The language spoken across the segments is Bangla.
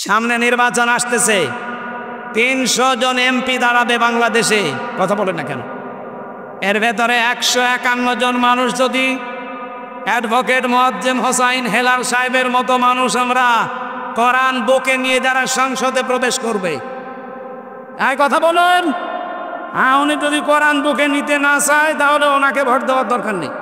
সামনে নির্বাচন আসতেছে, ৩০০ জন এমপি দাঁড়াবে বাংলাদেশে, কথা বলেন না কেন? এর ভেতরে ১৫১ জন মানুষ যদি অ্যাডভোকেট মোয়াজ্জেম হোসাইন হেলাল সাহেবের মতো মানুষ আমরা কোরআন বুকে নিয়ে যারা সংসদে প্রবেশ করবে, এই কথা বলুন। উনি যদি কোরআন বুকে নিতে না চায় তাহলে ওনাকে ভোট দেওয়ার দরকার নেই।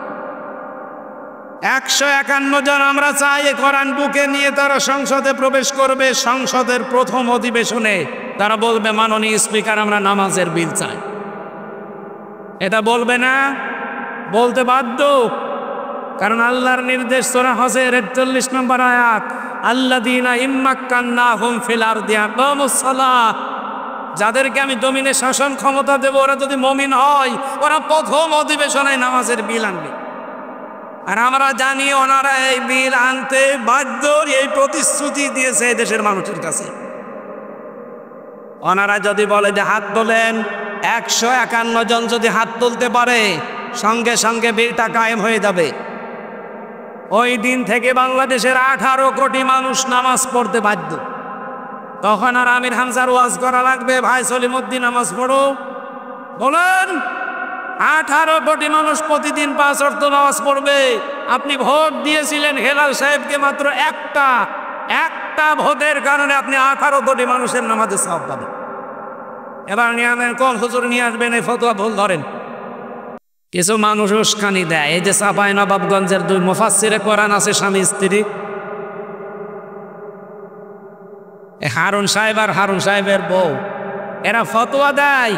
১৫১ জন আমরা চাই কোরআন বুকে নিয়ে তারা সংসদে প্রবেশ করবে। সংসদের প্রথম অধিবেশনে তারা বলবে, মাননীয় স্পিকার, আমরা নামাজের বিল চাই। এটা বলবে না? বলতে বাধ্য, কারণ আল্লাহর নির্দেশ সূরা হজের ৪১ নম্বর আয়াত, আল্লাযীনা ইম্মাক্কান্নাহুম ফিল আরদি আকামুস সালাহ, যাদেরকে আমি জমিনে শাসন ক্ষমতা দেব, ওরা যদি মুমিন হয় ওরা প্রথম অধিবেশনে নামাজের বিল আনবে। আর আমরা জানি ওনারা এই বিল আনতে বাধ্য, এই প্রতিশ্রুতি দিয়েছে দেশের মানুষের কাছে। ওনারা যদি বলে যে হাত তোলেন, ১৫১ জন যদি হাত তুলতে পারে সঙ্গে সঙ্গে বিলটা কায়েম হয়ে যাবে। ওই দিন থেকে বাংলাদেশের ১৮ কোটি মানুষ নামাজ পড়তে বাধ্য। তখন আর আমির হামজার ওয়াজ করা লাগবে, ভাই সলিমুদ্দিন নামাজ পড়ো? বলেন, ১৮ কোটি মানুষ প্রতিদিন ৫ ওয়াক্ত নামাজ পড়বে। আপনি ভোট দিয়েছিলেন হেলাল সাহেবকে, মাত্র একটা ভোটের কারণে আপনি ১৮ কোটি মানুষের নামাজে সওয়াব পাবেন। এবার নিয়ে আনেন, কোন হুজুর নিয়ে আসবেন এই ফতোয়া ভুল ধরেন। কিছু মানুষ উস্কানি দেয়, এই যে চাঁপাইনবাবগঞ্জের ২ মুফাসসিরে কোরআন আছে স্বামী স্ত্রী, হারুন সাহেব আর হারুন সাহেবের বউ, এরা ফতোয়া দেয়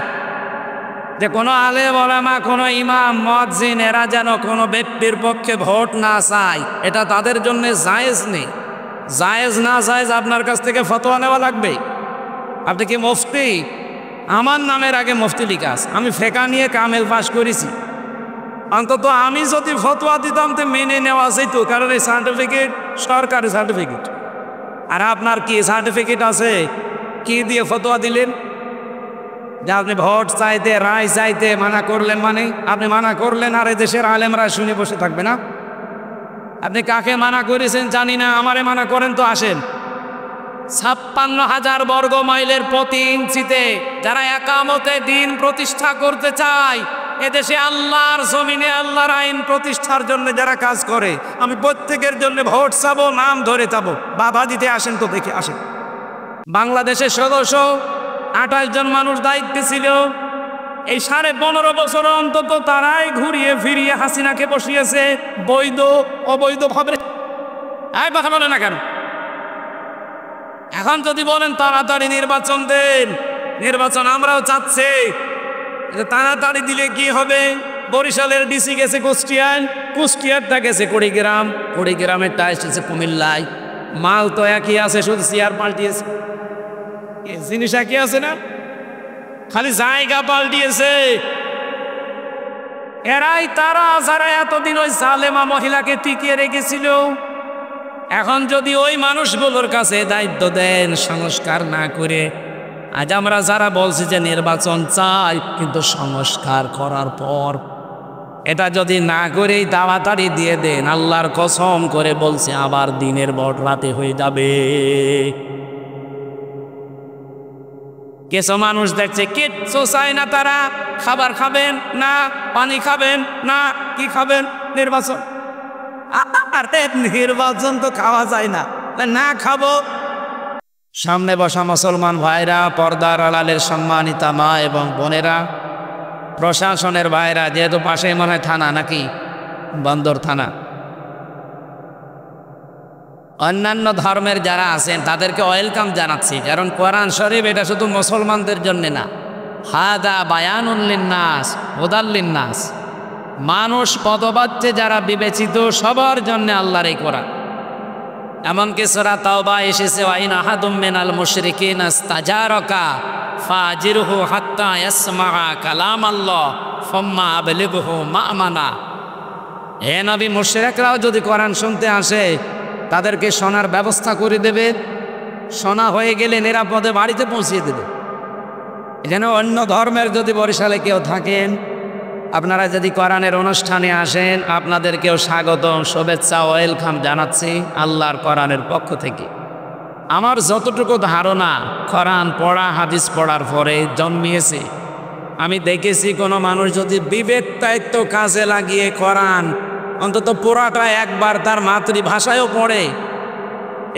যে কোনো আলেম ওলামা, কোনো ইমাম মুয়াজ্জিন এরা যেন কোনো ব্যক্তির পক্ষে ভোট না চায়। এটা তাদের জন্য জায়েজ নেই। জায়েজ না জায়েজ আপনার কাছ থেকে ফতোয়া নেওয়া লাগবে। আপনি কি মুফতি? আমার নামের আগে মুফতি লিখা আছে। আমি ফেকা নিয়ে কামেল পাশ করেছি। অন্তত আমি যদি ফতোয়া দিতাম তো মেনে নেওয়া যেত, কারণ এই সার্টিফিকেট সরকারি সার্টিফিকেট। আর আপনার কি সার্টিফিকেট আছে? কি দিয়ে ফতোয়া দিলেন যে আপনি ভোট চাইতে, রায় চাইতে মানা করলেন? মানে আপনি মানা করলেন আর এই দেশের আলেমরা শুনে বসে থাকবে না? আপনি কাকে মানা করেছেন জানি না, আমারে মানা করেন তো আসেন। ৫৬,০০০ বর্গ মাইলের প্রতি ইঞ্চিতে যারা একামতে দিন প্রতিষ্ঠা করতে চায়, এদেশে আল্লাহর জমিনে আল্লাহর আইন প্রতিষ্ঠার জন্য যারা কাজ করে, আমি প্রত্যেকের জন্য ভোট চাবো, নাম ধরে চাবো, বাধা দিতে আসেন তো দেখে আসেন। বাংলাদেশের সদস্য ২৮ জন মানুষ দায়িত্বে ছিল। এই ১৫.৫ বছর অন্তত তারাই ঘুরিয়ে ফিরিয়ে হাসিনাকে বসিয়েছে বৈধ অবৈধ ভাবে। এই কথা বলে না কেন? এখন যদি বলেন তাড়াতাড়ি নির্বাচন দেন, নির্বাচন আমরাও চাচ্ছি, তাড়াতাড়ি দিলে কি হবে? বরিশালের ডিসি গেছে কুষ্টিয়ায়, কুষ্টিয়ারটা গেছে কুড়িগ্রাম, কুড়িগ্রামেরটা এসেছে কুমিল্লায়। মাল তো একই আছে, শুধু চেয়ার পাল্টিয়েছে। জিনিস একই আছে না, খালি জায়গা পাল্টিয়েছে। এরাই তারা যারা এতদিন ওই জালেমা মহিলাকে টিকিয়ে রেখেছিল। এখন যদি ওই মানুষগুলোর কাছে দায়িত্ব দেন সংস্কার না করে, আজ আমরা যারা বলছি যে নির্বাচন চাই কিন্তু সংস্কার করার পর, এটা যদি না করেই তাড়াতাড়ি দিয়ে দেন, আল্লাহর কসম করে বলছে আবার দিনের ভোট রাতে হয়ে যাবে। কিছু মানুষ দেখছে কিচ্ছু চায় না, তারা খাবার খাবেন না, পানি খাবেন না, কি খাবেন? নির্বাচন। আরে নির্বাচন তো খাওয়া যায় না, না খাবো। সামনে বসা মুসলমান ভাইরা, পর্দার আড়ালের সম্মানিতা মা এবং বোনেরা, প্রশাসনের ভাইরা, যেহেতু পাশে মনে হয় থানা, নাকি বন্দর থানা, অন্যান্য ধর্মের যারা আছেন তাদেরকে ওয়েলকাম জানাচ্ছি। কারণ কোরআন শরীফ এটা শুধু মুসলমানদের জন্য না, হাদা বায়ানুল লিন্নাস হুদাল লিন্নাস, মানুষ পদবাচ্যে যারা বিবেচিত সবার জন্য আল্লাহর এই কোরআন। এমনকি সূরা তাওবা এসেছে, ওয়াইন আহাদুম মিনাল মুশরিকিনা ইস্তাজারাকা ফাজিরহু হাত্তা ইয়াসমাআ কালামাল্লাহ সুম্মা আবলিগহু মা'মানা। হে নবী, মুশরিকরাও যদি কোরআন শুনতে আসে তাদেরকে শোনার ব্যবস্থা করে দেবে, শোনা হয়ে গেলে নিরাপদে বাড়িতে পৌঁছিয়ে দেবে। যেন অন্য ধর্মের যদি বরিশালে কেউ থাকেন, আপনারা যদি কোরআনের অনুষ্ঠানে আসেন, আপনাদেরকেও স্বাগতম, শুভেচ্ছা, ওয়েলকাম জানাচ্ছি আল্লাহর কোরআনের পক্ষ থেকে। আমার যতটুকু ধারণা কোরআন পড়া হাদিস পড়ার পরে জন্মিয়েছে, আমি দেখেছি কোনো মানুষ যদি বিবেক দায়িত্ব কাজে লাগিয়ে কোরআন অন্তত পুরাটা একবার তার মাতৃভাষায়ও পড়ে,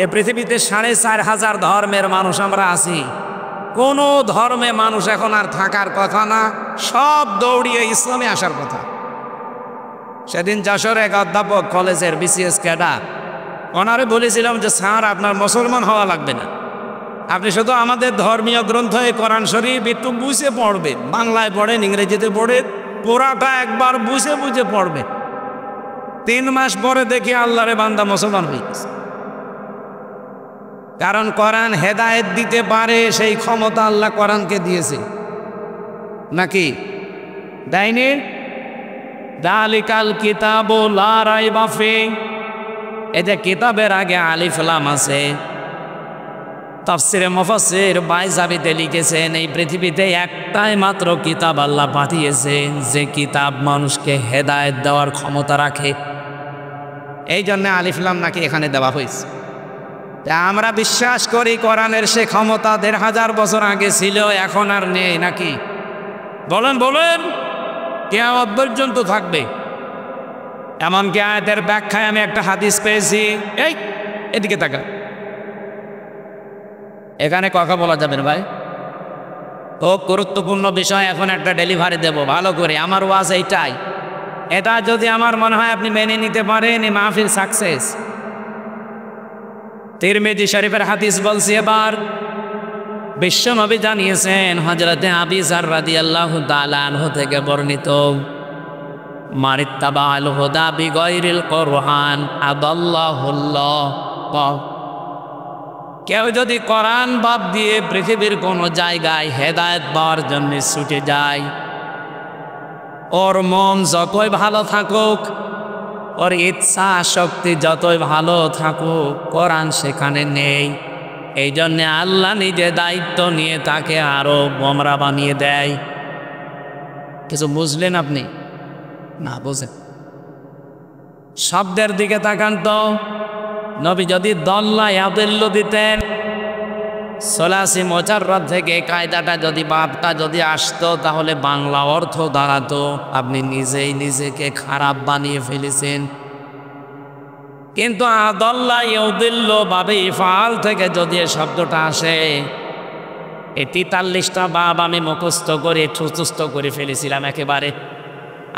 এ পৃথিবীতে 4,500 ধর্মের মানুষ আমরা আছি, কোনো ধর্মে মানুষ এখন আর থাকার কথা না, সব দৌড়িয়ে ইসলামে আসার কথা। সেদিন যশোরে এক অধ্যাপক কলেজের বিসিএস ক্যাডার, ওনারে বলেছিলাম যে স্যার আপনার মুসলমান হওয়া লাগবে না, আপনি শুধু আমাদের ধর্মীয় গ্রন্থ কোরআন শরীফ একটু বুঝে পড়বে, বাংলায় পড়েন ইংরেজিতে পড়েন, পুরাটা একবার বুঝে বুঝে পড়বে। 3 মাস পরে দেখি আল্লাহরে বান্দা মুসলমান হয়ে গেছে। কারণ কোরআন হেদায়েত দিতে পারে, সেই ক্ষমতা আল্লাহ কোরআনকে দিয়েছে, নাকি দেয়নি? দালিকাল কিতাবু লা রাইবা ফিহি, এই যে কিতাবের আগে আলিফ লাম আছে, তাফসিরে মুফাসসির বাইজাবিতে লিখেছেন এই পৃথিবীতে একটাই মাত্র কিতাব আল্লাহ পাঠিয়েছেন যে কিতাব মানুষকে হেদায়েত দেওয়ার ক্ষমতা রাখে, এই জন্য আলিফ লাম নাকি এখানে দেওয়া হয়েছে। আমরা বিশ্বাস করি কোরআনের সে ক্ষমতা 1,500 বছর আগে ছিল, এখন আর নেই, নাকি বলেন বলেন? কিয়ামত পর্যন্ত থাকবে। এমনকি আয়াতের ব্যাখ্যায় আমি একটা হাদিস পেয়েছি, এই এদিকে তাকা, এখানে কথা বলা যাবে না ভাই, ও গুরুত্বপূর্ণ বিষয়, এখন একটা ডেলিভারি দেব ভালো করে, আমার ওয়াজ এইটাই, এটা যদি আমার মনে হয় আপনি মেনে নিতে পারেন এই মাহফিল সাকসেস। তিরমিজি শরীফের হাদিস বলছি এবার, বিশ্বনবী জানিয়েছেন হযরতে আবু যর রাদিয়াল্লাহু তাআলা আনহু থেকে বর্ণিত, মারিত্তাবাল হুদা বিগাইরিল কোরআন আদাল্লাহুল্লাহ, কেউ যদি কোরআন বাদ দিয়ে পৃথিবীর কোনো জায়গায় হেদায়েত পাওয়ার জন্য ছুটে যায়, ওর মন যতই ভালো থাকুক, ওর ইচ্ছা শক্তি যতই ভালো থাকুক, কোরআন সেখানে নেই। এই জন্যে আল্লাহ নিজে দায়িত্ব নিয়ে তাকে আরো গোমরা বানিয়ে দেয়। কিছু বুঝলেন আপনি? না বুঝেন, শব্দের দিকে তাকান তো। নবী যদি দল্লা ইয়াদিল্লু দিতেন, সলাসি মুজাররাদ থেকে কায়দাটা যদি বাপটা যদি আসতো, তাহলে বাংলা অর্থ দাঁড়াতো আপনি নিজেই নিজেকে খারাপ বানিয়ে ফেলেছেন। কিন্তু আদাল্লা ইয়াদিল্লু বাবে ইফআল থেকে যদি এই শব্দটা আসে, এই 43টা বাব আমি মুখস্থ করে ঠুচুস্থ করে ফেলেছিলাম একেবারে।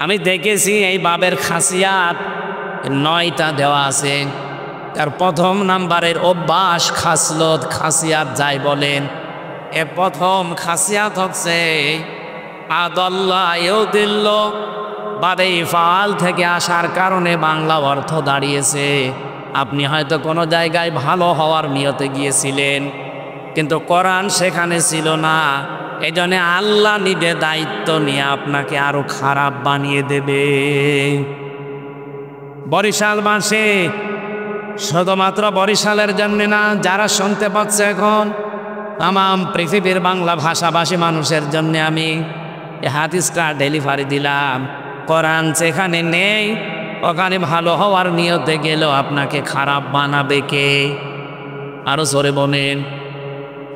আমি দেখেছি এই বাবের খাসিয়াত 9টা দেওয়া আছে। তার প্রথম নাম্বারের অভ্যাস, খাসলত, খাসিয়াত যাই বলেন, এ প্রথম খাসিয়াত হচ্ছে আদাল্লা ইয়াদিল্লু বাবে ইফআল থেকে আসার কারণে বাংলা অর্থ দাঁড়িয়েছে আপনি হয়তো কোনো জায়গায় ভালো হওয়ার নিয়তে গিয়েছিলেন, কিন্তু কোরআন সেখানে ছিল না, এই জন্য আল্লাহ নিজে দায়িত্ব নিয়ে আপনাকে আরো খারাপ বানিয়ে দেবে। বরিশাল মাসে শুধুমাত্র বরিশালের জন্য না, যারা শুনতে পাচ্ছে এখন তামাম পৃথিবীর বাংলা ভাষাভাষী মানুষের জন্য আমি এই হাদিসটা ডেলিভারি দিলাম। কোরআন যেখানে নেই ওখানে ভালো হওয়ার নিয়তে গেলেও আপনাকে খারাপ বানাবে কে? আরো জোরে বলেন।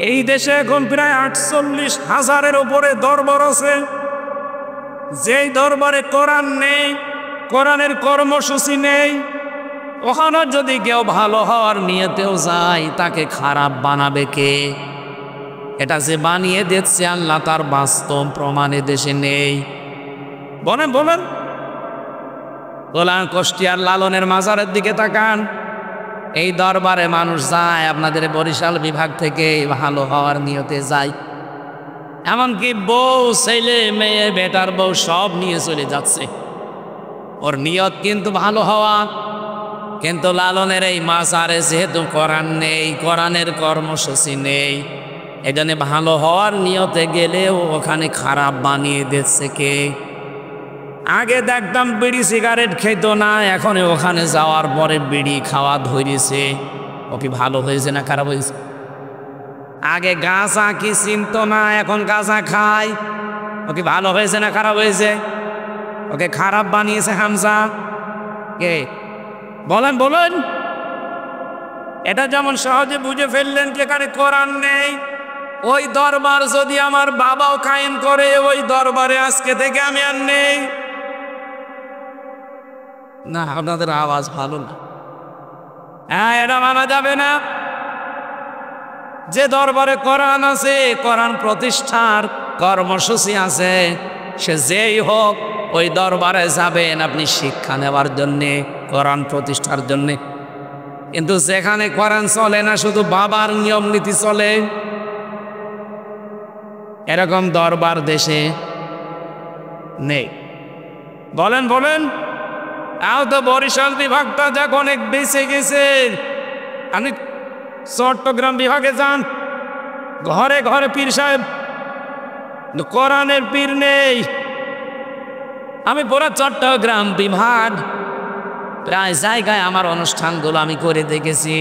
এই দেশে এখন প্রায় 48,000-এর উপরে দরবার আছে, যেই দরবারে কোরআন নেই, কোরআনের কর্মসূচি নেই, ওখানে যদি কেউ ভালো হওয়ার নিয়তেও যায় তাকে খারাপ বানাবে কে? এটা যে বানিয়ে দিচ্ছে আল্লাহ, তার বাস্তব প্রমাণে দেশে নেই। বলেন বলেন। গোলাম কুষ্টিয়ার লালনের মাজারের দিকে তাকান, এই দরবারে মানুষ যায় আপনাদের বরিশাল বিভাগ থেকে ভালো হওয়ার নিয়তে যায়, এমনকি বউ, ছেলে মেয়ে, বেটার বউ সব নিয়ে চলে যাচ্ছে, ওর নিয়ত কিন্তু ভালো হওয়া। কিন্তু লালনের এই মাজারে যেহেতু কোরআন নেই, কোরআনের কর্মসূচি নেই, এজন্য ভালো হওয়ার নিয়তে গেলেও ওখানে খারাপ বানিয়ে দিচ্ছে কে? আগে দেখতাম বিড়ি সিগারেট খেত না, এখন ওখানে যাওয়ার পরে বিড়ি খাওয়া ধরেছে। ও কি ভালো হয়েছে না খারাপ হয়েছে? আগে গাঁজা কি চিনত না, এখন গাঁজা খায়। ও কি ভালো হয়েছে না খারাপ হয়েছে? ওকে খারাপ বানিয়েছে হামজা কে? বলেন বলেন। এটা যেমন সহজে বুঝে ফেললেন যে এখানে কোরআন নেই, ওই দরবার যদি আমার বাবাও কায়েম করে ওই দরবারে আজকে থেকে আমি আর নেই। না, আপনাদের আওয়াজ ভালো না। হ্যাঁ, এটা মানা যাবে না। যে দরবারে কোরআন আছে, কোরআন প্রতিষ্ঠার কর্মসূচি আছে, সে যেই হোক ওই দরবারে যাবেন আপনি শিক্ষা নেওয়ার জন্যে, কোরআন প্রতিষ্ঠার জন্যে। কিন্তু যেখানে কোরআন চলে না, শুধু বাবার নিয়ম নীতি চলে, এরকম দরবার দেশে নেই। বলেন বলেন, তাও তো বরিশাল বিভাগটা যখন অনেক বেঁচে গেছে। আপনি চট্টগ্রাম বিভাগে যান, ঘরে ঘরে পীর সাহেব, কোরআনের পীর নেই। আমি পুরো চট্টগ্রাম বিভাগ প্রায় জায়গায় আমার অনুষ্ঠানগুলো আমি করে দেখেছি।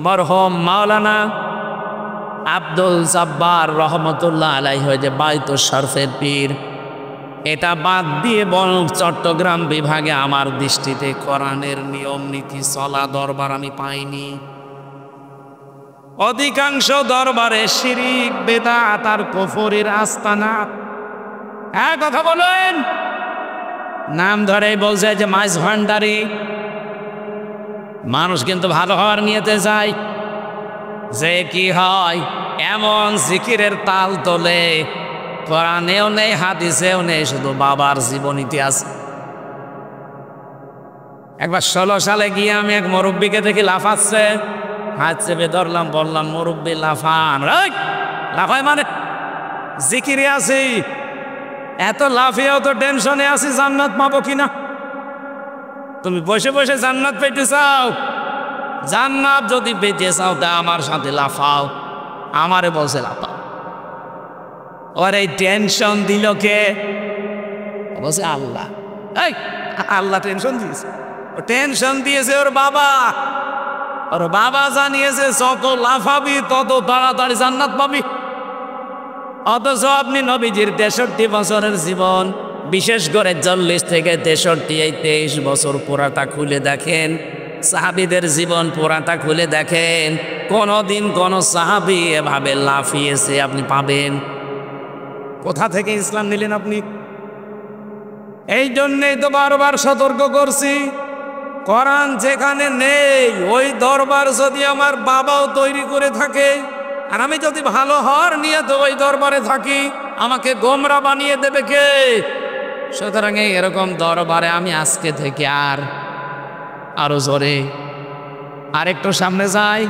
মরহুম মাওলানা আব্দুল জব্বার রহমতুল্লাহ আলাইহি যে বাইতুল শরফের পীর, এটা বাদ দিয়ে বরং চট্টগ্রাম বিভাগে আমার দৃষ্টিতে কোরআনের নিয়ম নীতি চলা দরবার আমি পাইনি। অধিকাংশ দরবারে শিরিক বেদাত আর কুফরের আস্তানা। হ্যাঁ, কথা বলেন। নাম ধরে বলছে যে মাইজ ভান্ডারি। মানুষ কিন্তু ভালো হওয়ার নিয়েতে যায়, যে কি হয় এমন জিকিরের তাল তোলে, কোরআনেও নেই হাদিসেও নেই, শুধু বাবার জীবনীতে আছে। একবার 16 সালে গিয়ে আমি এক মুরব্বীকে দেখি লাফাচ্ছে, হাত চেপে ধরলাম, বললাম মুরব্বী লাফান। লাফায় মানে জিকিরে আছি, এত লাফিয়েও তো টেনশনে আছি জান্নাত পাবো কিনা। তুমি বসে বসে জান্নাত পেতে চাও? জান্নাত যদি পেতে চাও তা আমার সাথে লাফাও। আমারে বলছে লাফাও। ওর এই টেনশন দিল কে? বলছে আল্লাহ। এই আল্লাহ টেনশন দিয়েছে? ও টেনশন দিয়েছে ওর বাবা। ওর বাবা জানিয়েছে যত লাফাবি তত তাড়াতাড়ি জান্নাত পাবি। অথচ আপনি নবীজির 63 বছরের জীবন, বিশেষ করে 40 থেকে 63 এই 23 বছর পুরাটা খুলে দেখেন, সাহাবীদের জীবন পুরাটা খুলে দেখেন, কোনদিন কোন সাহাবী এভাবে লাফিয়েছে আপনি পাবেন? কোথা থেকে ইসলাম নিলেন আপনি? এই জন্যেই তো বারবার সতর্ক করছি, কোরআন যেখানে নেই ওই দরবার যদি আমার বাবাও তৈরি করে থাকে, আর আমি যদি ভালো হওয়ার নিয়ে তো ওই দরবারে থাকি, আমাকে গোমরা বানিয়ে দেবে কে? সুতরাং এরকম দরবারে আমি আজকে থেকে আরো জোরে আরেকটু সামনে যাই,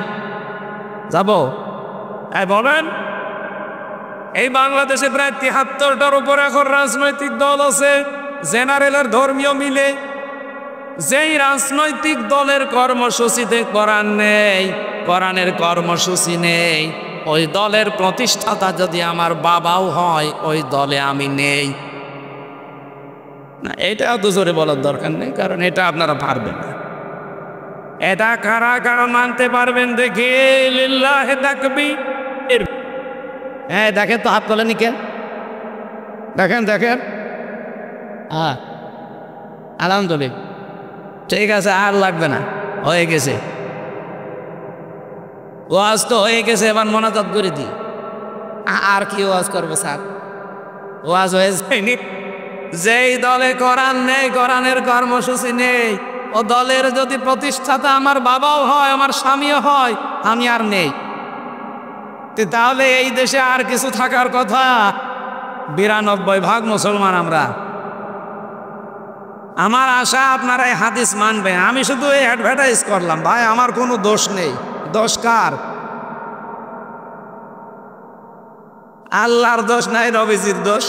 যাব। বলেন, এই বাংলাদেশে প্রায় 73টার উপরে এখন রাজনৈতিক দল আছে, জেনারেলের ধর্মীয় মিলে। যেই রাজনৈতিক দলের কর্মসূচিতে কোরআন নেই, কোরআনের কর্মসূচি নেই, ওই দলের প্রতিষ্ঠাতা যদি আমার বাবাও হয় ওই দলে আমি নেই। না, এটা এত জোরে বলার দরকার নেই, কারণ এটা আপনারা পারবেন না। এটা কারা কারা মানতে পারবেন দেখি? লিল্লাহি তাকবীর। হ্যাঁ, দেখেন তো হাত তোলেনি কেন? দেখেন দেখেন। হ্যাঁ, আলহামদুলিল্লাহ, ঠিক আছে, আর লাগবে না, হয়ে গেছে। ওয়াজ তো হয়ে গেছে, এবার মোনাজাত করে দিই। আর কি ওয়াজ করবো স্যার? ওয়াজ হয়ে যায়নি। যেই দলে কোরআন নেই, কোরআনের কর্মসূচি নেই, ও দলের যদি প্রতিষ্ঠাতা আমার বাবাও হয়, আমার স্বামীও হয়, আমি আর নেই। তাহলে এই দেশে আর কিছু থাকার কথা? 92% মুসলমান আমরা। আমার আশা আপনারা এই হাদিস মানবেন। আমি শুধু এই অ্যাডভার্টাইজ করলাম, ভাই আমার কোনো দোষ নেই। দোষ কার? আল্লাহর দোষ নাই, নবীজির দোষ।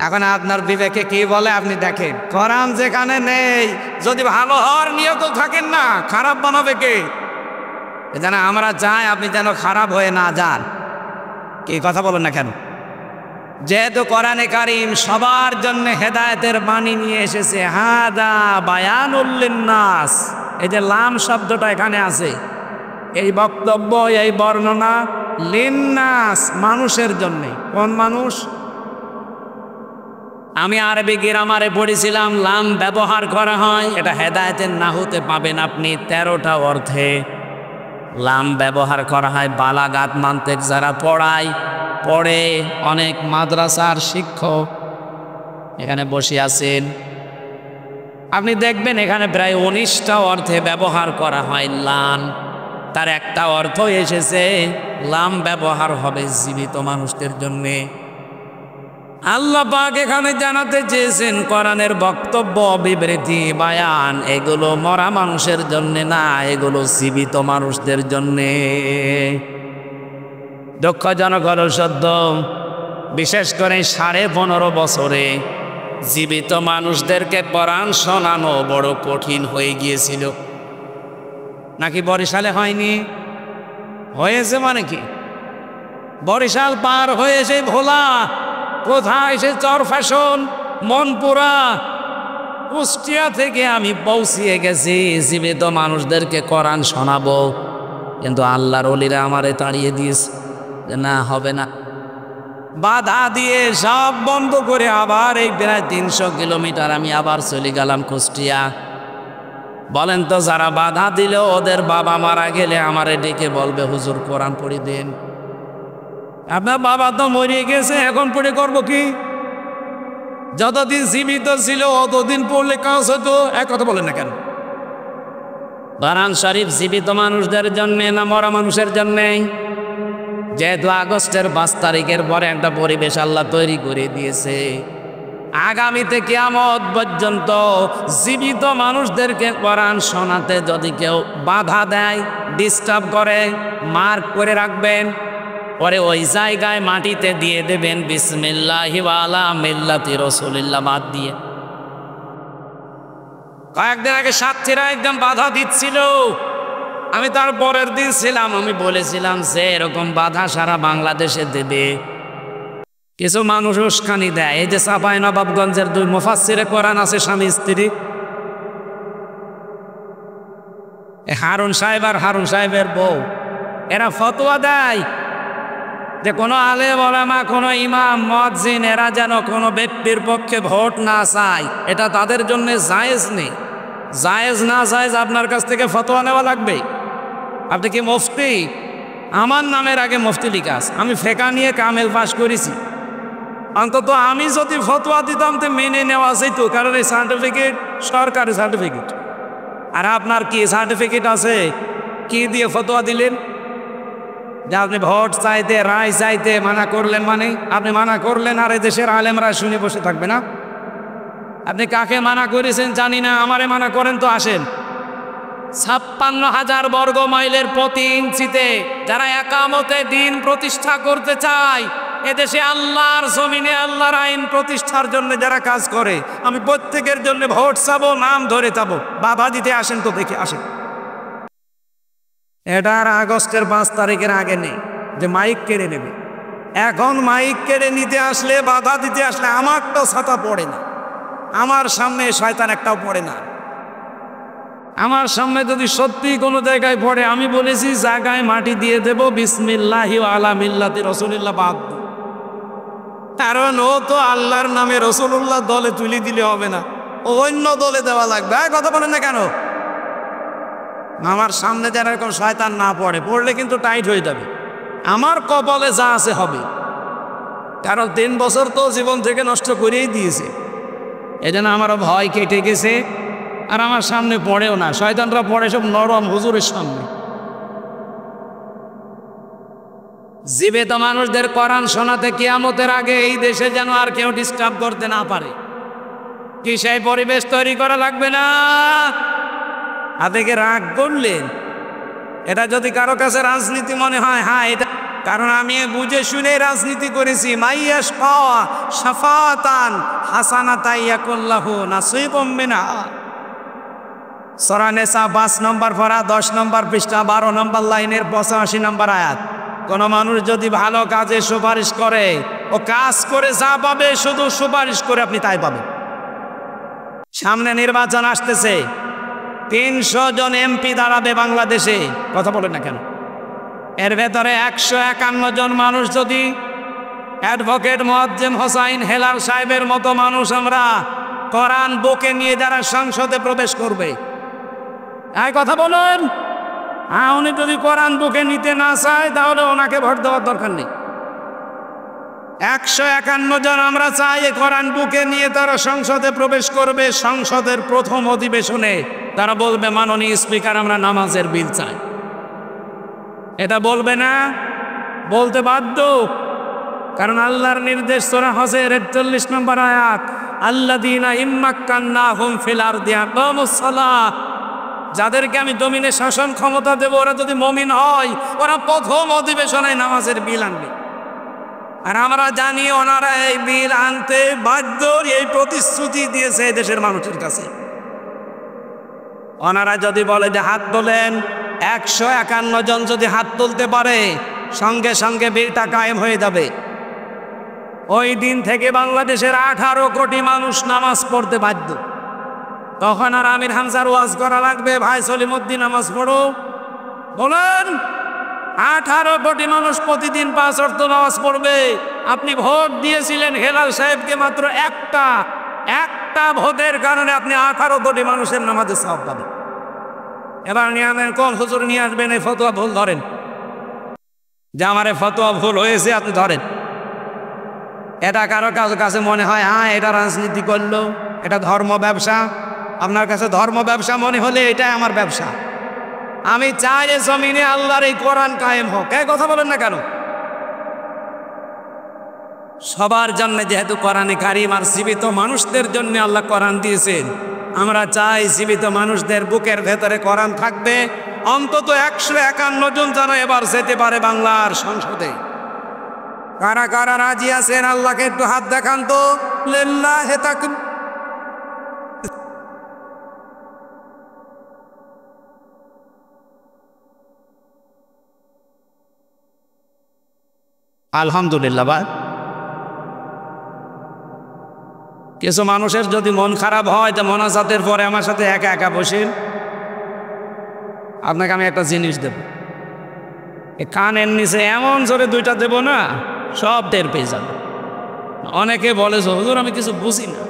এখন আপনার বিবেকে কি বলে আপনি দেখেন। কোরআন যেখানে নেই, যদি ভালো হওয়ার নিয়ত থাকেন না, খারাপ বানাবে কে? যেন আমরা চাই আপনি যেন খারাপ হয়ে না যান। কি কথা বলেন না কেন? যেহেতু কোরআনে কারীম সবার জন্য হেদায়েতের বাণী নিয়ে এসেছে, হাদা বায়ানুল লিন্নাস, এই যে লাম শব্দটা এখানে আছে, এই বক্তব্য, এই বর্ণনা লিন্নাস, মানুষের জন্য। কোন মানুষ? আমি আরবি গ্রামারে পড়েছিলাম, লাম ব্যবহার করা হয়, এটা হেদায়েতের নাহুতে পাবেন আপনি 13টা অর্থে লাম ব্যবহার করা হয়। বালাগাত মান্তেক যারা পড়ে অনেক মাদ্রাসার শিক্ষক এখানে বসে আছেন, আপনি দেখবেন এখানে প্রায় 19টা অর্থে ব্যবহার করা হয় লাম। তার একটা অর্থ এসেছে লাম ব্যবহার হবে জীবিত মানুষদের জন্যে। আল্লাহ পাক এখানে জানাতে চেয়েছেন কোরআনের বক্তব্য, বিবৃতি, বায়ান এগুলো মরা মানুষের জন্য না, এগুলো জীবিত মানুষদের জন্যে। দুঃখজনক হলো সত্য, বিশেষ করে 15.5 বছরে জীবিত মানুষদেরকে কোরআন শোনানো বড় কঠিন হয়ে গিয়েছিল। নাকি বরিশালে হয়নি? হয়েছে মানে কি? বরিশাল পার হয়ে সেই ভোলা, কোথায় সে চরফ্যাশন, মনপুরা, কুষ্টিয়া থেকে আমি পৌঁছিয়ে গেছি জীবিত মানুষদেরকে কোরআন শোনাবো, কিন্তু আল্লাহর ওলিরা আমারে তাড়িয়ে দিয়েছে যে না, হবে না। বাধা দিয়ে সব বন্ধ করে আবার এই প্রায় 300 কিলোমিটার আমি আবার চলে গেলাম কুষ্টিয়া। বলেন তো, যারা বাধা দিল ওদের বাবা মারা গেলে আমারে ডেকে বলবে হুজুর কোরআন পড়ে দেন। আপনার বাবা তো মরে গেছে, এখন পড়ে করবো কি? যতদিন জীবিত ছিল অতদিন পড়লে কাজ হতো। এক কথা বলেন না কেন? কোরআন শরীফ জীবিত মানুষদের জন্যে না মরা মানুষের জন্যে? যেহেতু আগস্টের 5 তারিখের পরে একটা পরিবেশ আল্লাহ তৈরি করে দিয়েছে, আগামীতে কিয়ামত পর্যন্ত জীবিত মানুষদেরকে কোরআন শোনাতে যদি কেউ বাধা দেয়, ডিস্টার্ব করে, মার্ক করে রাখবেন, পরে ওই জায়গায় মাটিতে দিয়ে দেবেন বিসমিল্লাহি ওয়া আলা মিল্লাতি রাসূলিল্লাহ বাদ দিয়ে। কয়েকদিন আগে সাথীরা একদম বাধা দিচ্ছিল, আমি তার পরের দিন ছিলাম, আমি বলেছিলাম যে এরকম বাধা সারা বাংলাদেশে দেবে। কিছু মানুষ উস্কানি দেয়। এই যে চাঁপাইনবাবগঞ্জের 2 মুফাসসিরে কোরআন আছে স্বামী স্ত্রী, হারুন সাহেব আর হারুন সাহেবের বউ, এরা ফতোয়া দেয় যে কোনো আলেম ওলামা, কোনো ইমাম, মুয়াজ্জিন এরা যেন কোনো ব্যক্তির পক্ষে ভোট না চায়, এটা তাদের জন্য জায়েজ নেই। জায়েজ না জায়েজ আপনার কাছ থেকে ফতোয়া নেওয়া লাগবে। আপনি কি মুফতি? আমার নামের আগে মুফতি লিখা আছে, আমি ফেকা নিয়ে কামেল পাশ করেছি। অন্তত আমি যদি ফতোয়া দিতাম তো মেনে নেওয়া যেত, কারণ এই সার্টিফিকেট সরকারি সার্টিফিকেট। আর আপনার কি সার্টিফিকেট আছে? কি দিয়ে ফতোয়া দিলেন? যে আপনি ভোট চাইতে, রায় চাইতে মানা করলেন, মানে আপনি মানা করলেন আর এই দেশের আলেমরা শুনে বসে থাকবে না? আপনি কাকে মানা করেছেন জানি না, আমারে মানা করেন তো আসেন। 56,000 বর্গ মাইলের প্রতি ইঞ্চিতে যারা একামতে দিন প্রতিষ্ঠা করতে চায়, এদেশে আল্লাহর জমিনে আল্লাহর আইন প্রতিষ্ঠার জন্য যারা কাজ করে, আমি প্রত্যেকের জন্য ভোট চাবো, নাম ধরে চাবো, বাধা দিতে আসেন তো দেখে আসেন। এটা আর আগস্টের 5 তারিখের আগে নেই যে মাইক কেড়ে নেবে। এখন মাইক কেড়ে নিতে আসলে, বাধা দিতে আসলে আমার তো ছাতা পড়ে না, আমার সামনে শয়তান একটাও পড়ে না। আমার সামনে যদি সত্যি কোনো জায়গায় পড়ে, আমি বলেছি জায়গায় মাটি দিয়ে দেব বিসমিল্লাহি ওয়া আলা মিল্লাতি রাসূলিল্লাহ বাদ। কারণ ও তো আল্লাহর নামে রাসূলুল্লাহ দলে তুলে দিলে হবে না, অন্য দলে দেওয়া লাগবে। কথা বলেন না কেন? আমার সামনে যেন এরকম শয়তান না পড়ে, পড়লে কিন্তু টাইট হয়ে যাবে। আমার কপালে যা আছে হবে, কারণ 3 বছর তো জীবন থেকে নষ্ট করেই দিয়েছে। এই জন্য আমারও ভয় কেটে গেছে, আর আমার সামনে পড়েও না। শয়তানরা পড়ে সব নরম হুজুরের সামনে। জীবিত মানুষদের কোরআন শোনাতে কিয়ামতের আগে এই দেশে যেন আর কেউ ডিস্টার্ব করতে না পারে, কি সেই পরিবেশ তৈরি করা লাগবে না? আবেগে রাগ করলেন, এটা যদি কারো কাছে রাজনীতি মনে হয়, হ্যাঁ এটা, কারণ আমি বুঝে শুনে রাজনীতি করেছি। মাইয়াশ পাওয়া শাফাতান হাসানাতাই ইয়াকুল্লাহু নাসিবুম মিনহা। সূরা নিসা 5 নম্বর পারা 10 নম্বর পৃষ্ঠা 12 নম্বর লাইনের 85 নম্বর আয়াত। কোন মানুষ যদি ভালো কাজে সুপারিশ করে, ও কাজ করে যা পাবে শুধু সুপারিশ করে আপনি তাই পাবেন। সামনে নির্বাচন আসতেছে, 300 জন এমপি দাঁড়াবে বাংলাদেশে। কথা বলেন না কেন? এর ভেতরে 151 জন মানুষ যদি অ্যাডভোকেট মুয়াজ্জেম হোসাইন হেলাল সাহেবের মতো মানুষ আমরা কোরআন বুকে নিয়ে যারা সংসদে প্রবেশ করবে, এই কথা বলুন। উনি যদি কোরআন বুকে নিতে না চায় তাহলে ওনাকে ভোট দেওয়ার দরকার নেই। 151 জন আমরা চাই কোরআন বুকে নিয়ে তারা সংসদে প্রবেশ করবে। সংসদের প্রথম অধিবেশনে তারা বলবে, মাননীয় স্পিকার, আমরা নামাজের বিল চাই। এটা বলবে না? বলতে বাধ্য, কারণ আল্লাহর নির্দেশ সূরা হজের 41 নম্বর আয়াত, আল্লাযীনা ইম্মাক্কান্নাহুম ফিল আরদি আকামুস সালাহ, যাদেরকে আমি জমিনে শাসন ক্ষমতা দেব, ওরা যদি মুমিন হয় ওরা প্রথম অধিবেশনে নামাজের বিল আনবে। আর আমরা জানি ওনারা এই বিল আনতে বাধ্য, এই প্রতিশ্রুতি দিয়েছে দেশের মানুষের কাছে। ওনারা যদি বলে যে হাত তোলেন, 151 জন যদি হাত তুলতে পারে সঙ্গে সঙ্গে বিলটা কায়েম হয়ে যাবে। ওই দিন থেকে বাংলাদেশের 18 কোটি মানুষ নামাজ পড়তে বাধ্য। তখন আর আমির হামজার ওয়াজ করা লাগবে, ভাই সলিমুদ্দিন নামাজ পড়ো? বলেন, 18 কোটি মানুষ প্রতিদিন 5 ওয়াক্ত নামাজ পড়বে। আপনি ভোট দিয়েছিলেন হেলাল সাহেবকে, মাত্র একটা ভোটের কারণে আপনি 18 কোটি মানুষের নামাজের সওয়াব পাবেন। এবার নিয়ে আনেন, কোন হুজুর নিয়ে আসবেন এই ফতোয়া ভুল ধরেন, যে আমার এই ফতোয়া ভুল হয়েছে আপনি ধরেন। এটা কারো কাছে মনে হয় এটা রাজনীতি করলো, এটা ধর্ম ব্যবসা। আপনার কাছে ধর্ম ব্যবসা মনে হলে এটাই আমার ব্যবসা। আমি চাই যে জমিনে আল্লাহর এই কোরআন কায়েম হোক। কথা বলেন না কেন? সবার জন্য যেহেতু কোরআনে কারিম আর জীবিত মানুষদের জন্য আল্লাহ কোরআন দিয়েছেন, আমরা চাই জীবিত মানুষদের বুকের ভেতরে কোরআন থাকবে। অন্তত 151 জন যেন এবার যেতে পারে বাংলার সংসদে। কারা কারা রাজি আছেন আল্লাহকে একটু হাত দেখান তো। লিল্লাহি তাকবীর। আলহামদুলিল্লাহ। বা কিছু মানুষের যদি মন খারাপ হয় তো মোনাজাতের পরে আমার সাথে একা একা বসেন, আপনাকে আমি একটা জিনিস দেব। কানের নিচে এমন জোরে 2টা দেব না, সব টের পেয়ে যাবে। অনেকে বলে হুজুর আমি কিছু বুঝি না।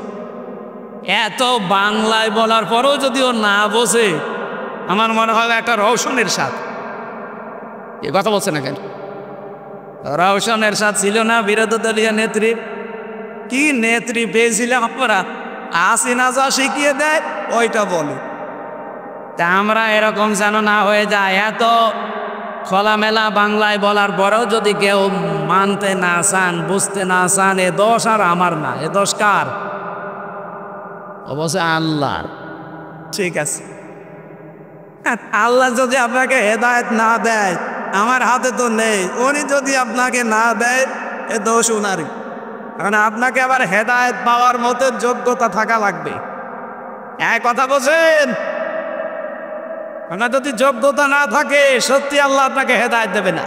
এত বাংলায় বলার পরেও যদি ও না বোঝে, আমার মনে হয় একটা রওশনের সাথ। এ কথা বলছে না কেন? রওশনের সাথ ছিল না বিরোধী দলীয় নেত্রী? কি নেত্রী পেয়েছিলাম আপনারা? হাসিনা যা শিখিয়ে দেয় ওইটা বলে। তা আমরা এরকম যেন না হয়ে যায়। এত খোলামেলা বাংলায় বলার পরেও যদি কেউ মানতে না চান, বুঝতে না চান, এ দোষ আর আমার না, এ দোষ কার? অবশ্যই আল্লাহর। ঠিক আছে, আল্লাহ যদি আপনাকে হেদায়েত না দেয়, আমার হাতে তো নেই। উনি যদি আপনাকে না দেয়, এ দোষ উনারই। কারণ আপনাকে আবার হেদায়েত পাওয়ার মতো যোগ্যতা থাকা লাগবে। এক কথা বলছেন, আপনার যদি যোগ্যতা না থাকে সত্যি আল্লাহ আপনাকে হেদায়েত দেবে না।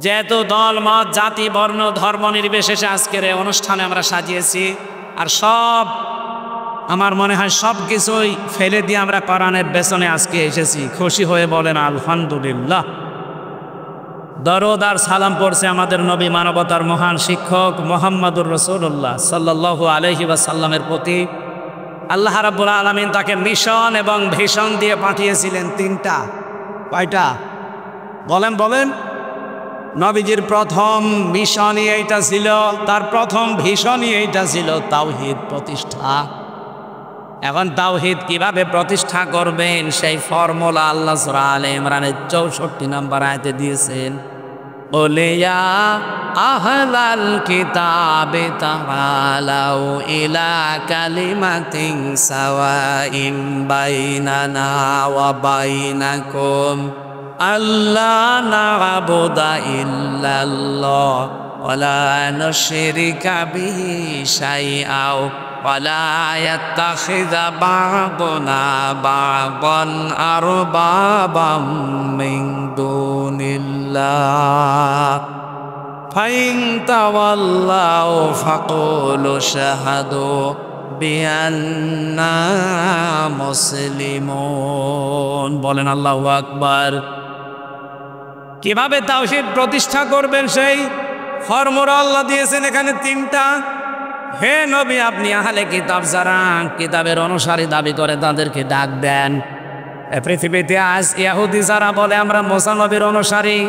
যেহেতু দল মত জাতি বর্ণ ধর্ম নির্বিশেষে আজকের এই অনুষ্ঠানে আমরা সাজিয়েছি, আর সব আমার মনে হয় সব কিছুই ফেলে দিয়ে আমরা কোরআনের পেছনে আজকে এসেছি। খুশি হয়ে বলেন আলহামদুলিল্লাহ। দরুদ আর সালাম পড়ছে আমাদের নবী, মানবতার মহান শিক্ষক মুহাম্মদুর রাসূলুল্লাহ সাল্লাল্লাহু আলাইহি ওয়াসাল্লামের প্রতি। আল্লাহ রাব্বুল আলামিন তাকে মিশন এবং ভিশন দিয়ে পাঠিয়েছিলেন 3টা। কয়টা বলেন বলেন? নবীজির প্রথম মিশনই এইটা ছিল, তার প্রথম ভিশনই এইটা ছিল, তাওহীদ প্রতিষ্ঠা। এখন তাওহীদ কিভাবে প্রতিষ্ঠা করবেন সেই ফর্মুলা আল্লাহ সূরা আলে ইমরানের 64 নম্বর আয়াতে দিয়েছেন। ওলিয়া আহলাল কিতাবে তাআলাউ ইলা কালিমাতিন সাওয়াইন বাইনানা ওয়া বাইনাকুম আল্লা না'বুদা ইল্লাল্লাহ ওয়া লা নুশরিকা বিহি শাইআও ওয়া লা ইয়াত্তাখিযা বা'দুনা বা'দান আরবাবাম মিন দুনিল্লাহ ফাইন তাওয়াল্লাউ ফাকুলু শাহাদু বিআন্না মুসলিমুন। বলেন আল্লাহু আকবার। কিভাবে তাওহীদ প্রতিষ্ঠা করবেন সেই ফর্মুলা আল্লাহ দিয়েছেন এখানে 3টা। হে নবী, আপনি আহলে কিতাব যারা কিতাবের অনুসারী দাবি করে তাদেরকে ডাক দেন। পৃথিবীতে আজ ইহুদি যারা বলে আমরা মুসা নবীর অনুসারী,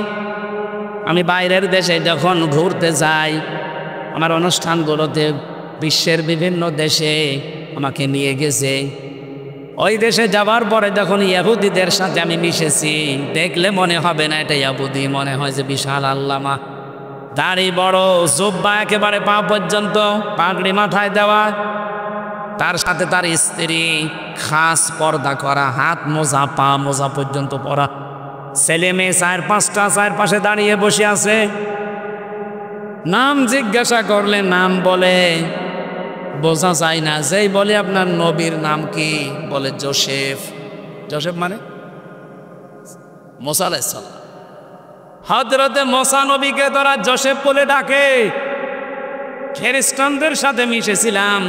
আমি বাইরের দেশে যখন ঘুরতে যাই, আমার অনুষ্ঠানগুলোতে বিশ্বের বিভিন্ন দেশে আমাকে নিয়ে গেছে। ওই দেশে যাওয়ার পরে যখন ইহুদিদের সাথে আমি মিশেছি, দেখলে মনে হবে না এটা ইহুদি, মনে হয় যে বিশাল আল্লামা, দাড়ি বড়, জুব্বা একেবারে পা পর্যন্ত, পাগড়ি মাথায় দেওয়া, তার সাথে তার স্ত্রী, খাস পর্দা করা, হাত মোজা পা মোজা পর্যন্ত পরা, ছেলে মেয়ে 4-5টা চারপাশে দাঁড়িয়ে বসে আছে। নাম জিজ্ঞাসা করলে নাম বলে, বোঝা যায় না। যেই বলে আপনার নবীর নাম কি, বলে জোসেফ। জোসেফ মানে মুসা আলাইহিস সালাম। হযরতে মুসা নবীকে তারা জোসেফ বলে ডাকে। খ্রিস্টানদের সাথে মিশেছিলাম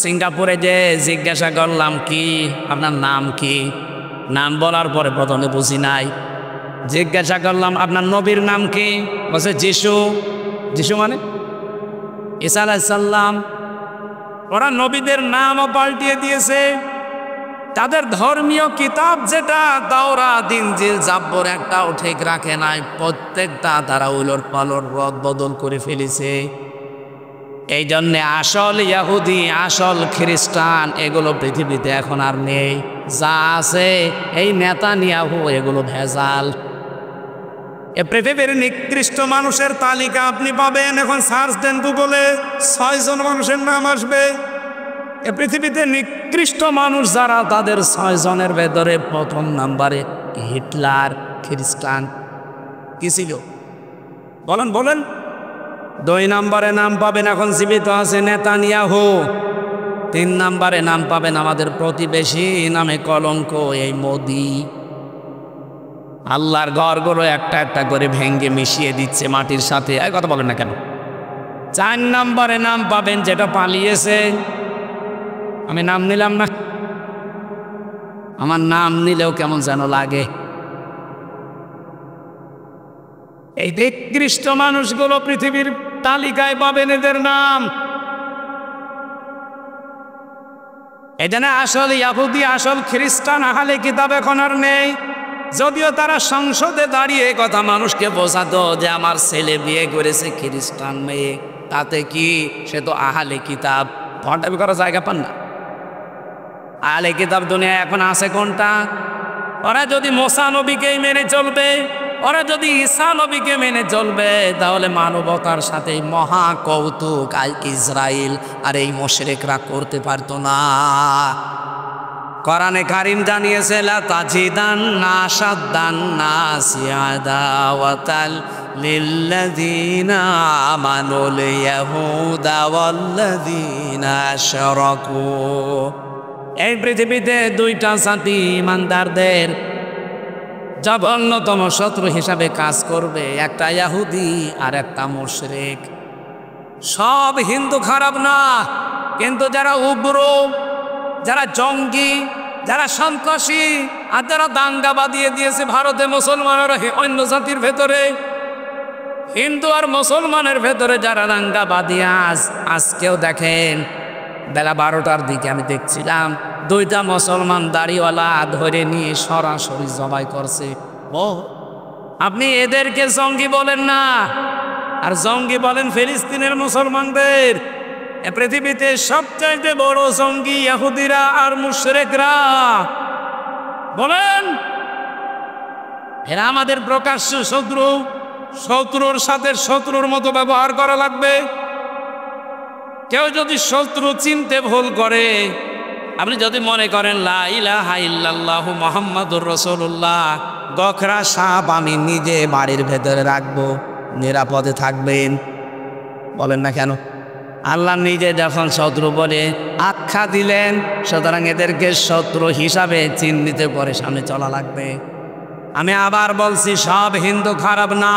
সিঙ্গাপুরে, যে জিজ্ঞাসা করলাম কি আপনার নাম কি, নাম বলার পরে প্রথমে বুঝি নাই, জিজ্ঞাসা করলাম আপনার নবীর নাম কি, বলছে যিশু। যিশু মানে ঈসা আলাইহিস সালাম। ওরা নবীদের নামও পাল্টিয়ে দিয়েছে। তাদের ধর্মীয় কিতাব যেটা তাওরাত, ইনজিল, জাব্বুর একটাও ঠিক রাখে নাই, প্রত্যেকটা তারা উলট পালট রদ বদল করে ফেলেছে। এই জন্যে আসল ইহুদি, আসল খ্রিস্টান এগুলো পৃথিবীতে এখন আর নেই। যা আছে এই নেতানিয়াহু, এগুলো ভেজাল। এ পৃথিবীর নিকৃষ্ট মানুষের তালিকা আপনি পাবেন, এখন সার্চ দেন গুগলে, 6 জন মানুষের নাম আসবে। এ পৃথিবীতে নিকৃষ্ট মানুষ যারা, তাদের 6 জনের ভেতরে প্রথম নাম্বারে হিটলার, খ্রিস্টান। কি ছিল বলেন বলেন। 2 নম্বরে নাম পাবেন, এখন জীবিত আছে, নেতানিয়াহু। 3 নম্বরে নাম পাবেন আমাদের প্রতিবেশী, নামে কলঙ্ক, এই মোদি। আল্লাহর ঘরগুলো একটা একটা করে ভেঙ্গে মিশিয়ে দিচ্ছে মাটির সাথে। এই কথা বলেন না কেন? 4 নম্বরে নাম পাবেন যেটা পালিয়েছে। আমি নাম নিলাম না, আমার নাম নিলেও কেমন যেন লাগে। এই নিকৃষ্ট মানুষগুলো পৃথিবীর তালিকায় পাবেন এদের নাম। এখানে আসল ইহুদি, আসল খ্রিস্টান, আহলে কিতাব এখন আর নেই। যদিও তারা সংসদে দাঁড়িয়ে কথা মানুষকে বোঝাতো যে আমার ছেলে বিয়ে করেছে খ্রিস্টান মেয়ে, তাতে কি, সে তো আহলে কিতাব। ভণ্ডামি করার জায়গা পান না। আহলে কিতাব দুনিয়া এখন আছে কোনটা? ওরা যদি মুসা নবীকেই মেনে চলবে, ওরা যদি ঈসা নবীকে মেনে চলবে, তাহলে মানবতার সাথে মহা কৌতুক ইসরায়েল আর এই মুশরিকরা করতে পারতো না। কোরআনে কারীম জানিয়েছে, লা তাজিদান্না আশাদ্দান্নাসি আদাওয়াতাল লিল্লাযীনা আমানুল ইয়াহুদা ওয়াল্লাযীনা আশরাকু। এই পৃথিবীতে 2টা জাতি ইমানদারদের জঘন্যতম শত্রু হিসাবে কাজ করবে, একটা ইহুদি আর একটা মুশরিক। সব হিন্দু খারাপ না, কিন্তু যারা উগ্র, যারা জঙ্গি, যারা সন্ত্রাসী আর যারা দাঙ্গা বাঁধিয়ে দিয়েছে ভারতে মুসলমানেরা অন্য জাতির ভেতরে, হিন্দু আর মুসলমানের ভেতরে যারা দাঙ্গা বাঁধিয়ে আজকেও দেখেন বেলা 12টার দিকে আমি দেখছিলাম 2টা মুসলমান দাড়িওয়ালা ধরে নিয়ে সরাসরি জবাই করছে। ও, আপনি এদেরকে জঙ্গি বলেন না, আর জঙ্গি বলেন ফিলিস্তিনের মুসলমানদের। পৃথিবীতে সবচাইতে বড় জঙ্গি ইহুদিরা আর মুশরিকরা। বলেন, এরা আমাদের প্রকাশ্য শত্রু। শত্রুর সাথে শত্রুর মতো ব্যবহার করা লাগবে। কেউ যদি শত্রু চিনতে ভুল করে, আপনি যদি মনে করেন লা ইলাহা ইল্লাল্লাহু মুহাম্মাদুর রাসূলুল্লাহ, গখরা সাপ আমি নিজে বাড়ির ভেতরে রাখবো, নিরাপদে থাকবেন, বলেন না কেন? আল্লাহ নিজে যখন শত্রু বলে আখ্যা দিলেন, সুতরাং এদেরকে শত্রু হিসাবে চিহ্নিত করে সামনে চলা লাগবে। আমি আবার বলছি, সব হিন্দু খারাপ না,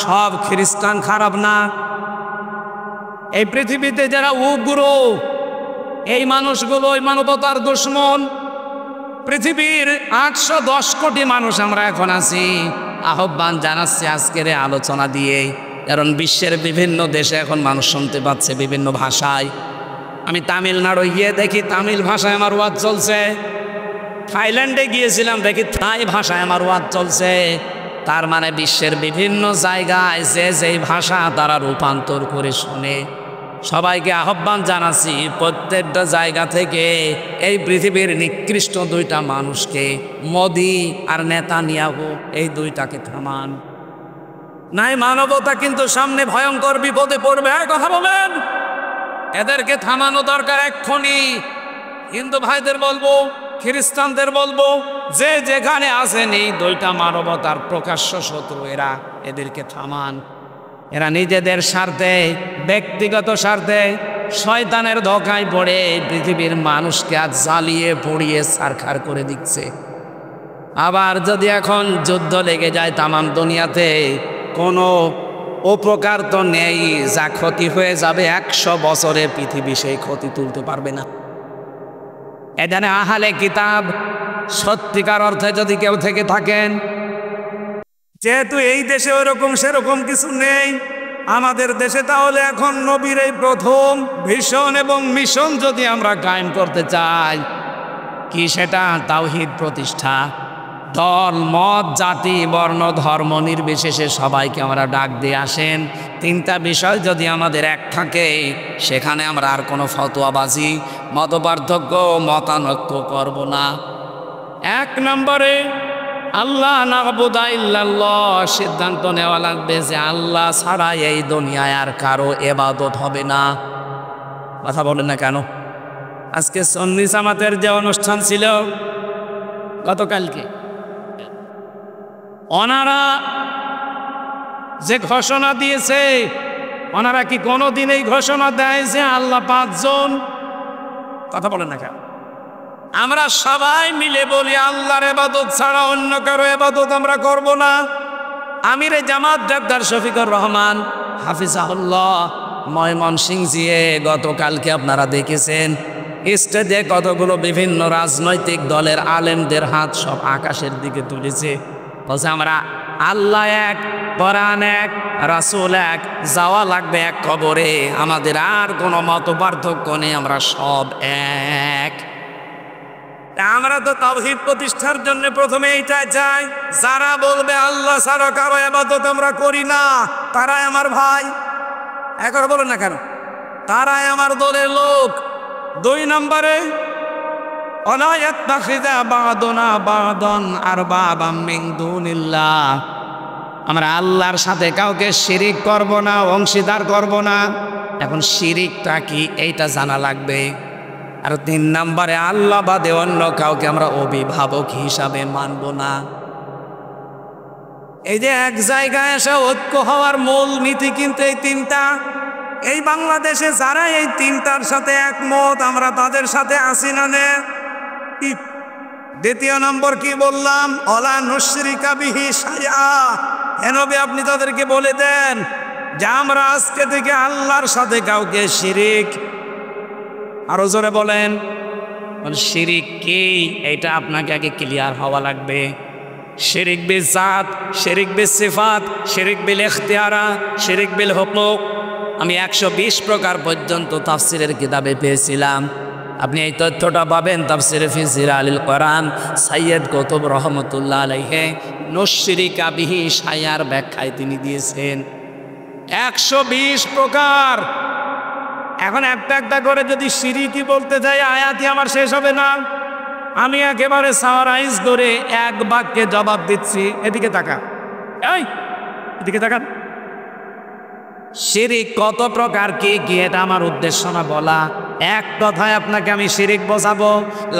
সব খ্রিস্টান খারাপ না। এই পৃথিবীতে যারা উগ্র, এই মানুষগুলো ওই মানবতার দুশমন। পৃথিবীর 810 কোটি মানুষ আমরা এখন আছি, আহ্বান জানাচ্ছি আজকের এই আলোচনা দিয়ে, কারণ বিশ্বের বিভিন্ন দেশে এখন মানুষ শুনতে পাচ্ছে বিভিন্ন ভাষায়। আমি তামিলনাড়ু গিয়ে দেখি তামিল ভাষায় আমার ওয়াজ চলছে, থাইল্যান্ডে গিয়েছিলাম দেখি থাই ভাষায় আমার ওয়াজ চলছে। তার মানে বিশ্বের বিভিন্ন জায়গায় যে যেই ভাষা তারা রূপান্তর করে শুনে। সবাইকে আহ্বান জানাচ্ছি প্রত্যেকটা জায়গা থেকে এই পৃথিবীর নিকৃষ্ট দুইটা মানুষকে, মোদি আর নেতানিয়াহু, এই দুইটাকে থামান। নাই মানবতা কিন্তু সামনে ভয়ঙ্কর বিপদে পড়বে। কথা বলেন, এদেরকে থামানো দরকার এক্ষুনি। হিন্দু ভাইদের বলবো, খ্রিস্টানদের বলবো, যে যেখানে আছেন এই দুইটা মানবতার প্রকাশ্য শত্রু এরা, এদেরকে থামান। এরা নিজেদের স্বার্থে, ব্যক্তিগত স্বার্থে শয়তানের ধোঁকায় পড়ে পৃথিবীর মানুষকে আজ জ্বালিয়ে পুড়িয়ে ছারখার করে দিচ্ছে। আবার যদি এখন যুদ্ধ লেগে যায় তামাম দুনিয়াতে, কোনো উপকার তো নেই, যা ক্ষতি হয়ে যাবে 100 বছরে পৃথিবী সেই ক্ষতি তুলতে পারবে না। এখানে আহলে কিতাব সত্যিকার অর্থে যদি কেউ থেকে থাকেন, যেহেতু এই দেশে ওরকম সেরকম কিছু নেই, আমাদের দেশে তাহলে এখন নবীর এই প্রথম ভিশন এবং মিশন যদি আমরা কায়েম করতে চাই, কি সেটা তাওহীদ প্রতিষ্ঠা। দল মত জাতি বর্ণ ধর্ম নির্বিশেষে সবাইকে আমরা ডাক দিয়ে আসেন। 3টা বিষয় যদি আমাদের এক থাকে, সেখানে আমরা আর কোনো ফতোয়াবাজি, মতপার্থক্য, মতানৈক্য করব না। 1 নম্বরে আল্লাহ না'বুদা ইল্লাল্লাহ, সিদ্ধান্ত নেওয়া লাগবে যে আল্লাহ ছাড়া এই দুনিয়ায় আর কারো ইবাদত হবে না। কথা বলেন না কেন? আজকে সুন্নি জামাতের যে অনুষ্ঠান ছিল গতকালকে, ওনারা যে ঘোষণা দিয়েছে, ওনারা কি কোনোদিন এই ঘোষণা দেয় যে আল্লাহ 5 জন? কথা বলেন না কেন? আমরা সবাই মিলে বলি আল্লাহর ইবাদত ছাড়া অন্য কারো ইবাদত আমরা করব না। আমিরে জামাত ডাক্তার শফিকুর রহমান হাফিজাহুল্লাহ ময়মনসিংহ জিয়ে গতকালকে আপনারা দেখেছেন স্টেজে কতগুলো বিভিন্ন রাজনৈতিক দলের আলেমদের হাত সব আকাশের দিকে তুলেছে, বলছে আমরা আল্লাহ এক, কোরআন এক, রাসূল এক, যাওয়া লাগবে এক কবরে, আমাদের আর কোনো মত পার্থক্য নেই, আমরা সব এক। আমরা তো তাওহীদ প্রতিষ্ঠার জন্য প্রথমে এইটাই চাই, যারা বলবে আল্লাহ ছাড়া কারো ইবাদত আমরা করি না, তারাই আমার ভাই। একবার বলেন না কেন? তারাই আমার দলের লোক। 2 নম্বরে ওয়ালা ইয়াত্তাখিযা বা'দুনা বা'দান আরবাবাম মিন দুনিল্লাহ, আমরা আল্লাহর সাথে কাউকে শিরিক করব না, অংশীদার করব না। এখন শিরিকটা কি এইটা জানা লাগবে। আর 3 নম্বরে আল্লাহ বাদে অন্য কাউকে আমরা অভিভাবক হিসাবে মানব না। এই যে এক জায়গায় এসে ঐক্য হওয়ার মূল নীতি কিন্তু এই 3টা। এই বাংলাদেশে যারা এই 3টার সাথে একমত, আমরা তাদের সাথে আসি না নে। 2 নম্বর কি বললাম? ওয়ালা নুশরিকা বিহি শাইআ। নবী আপনি তাদেরকে বলে দেন যে আমরা আজকে থেকে আল্লাহর সাথে কাউকে শিরিক, আরো জোরে বলেন, শিরিক কি এটা আপনাকে আগে ক্লিয়ার হওয়া লাগবে। শিরিক বিল জাত, শিরিক বিল সিফাত, শিরিক বিল ইখতিয়ারা, শিরিক বিল হুকুক। আমি 120 প্রকার পর্যন্ত তাফসিরের কিতাবে পেয়েছিলাম। আপনি এই তথ্যটা পাবেন তাফসিরে ফি জিলালিল কোরআন, সাইয়্যিদ কুতুব রহমাতুল্লাহ আলাইহি নুশরিকা বিহি শাইআর ব্যাখ্যায় তিনি দিয়েছেন 120 প্রকার। এখন একটা একটা করে যদি শিরিকি বলতে যাই, আয়াতই আমার শেষ হবে না। আমি একেবারে সামারাইজ করে এক বাক্যে জবাব দিচ্ছি। এদিকে তাকান, এই এদিকে তাকান। শিরিক কত প্রকার, কি কি, এটা আমার উদ্দেশ্য না বলা। এক কথায় আপনাকে আমি শিরিক বোঝাবো,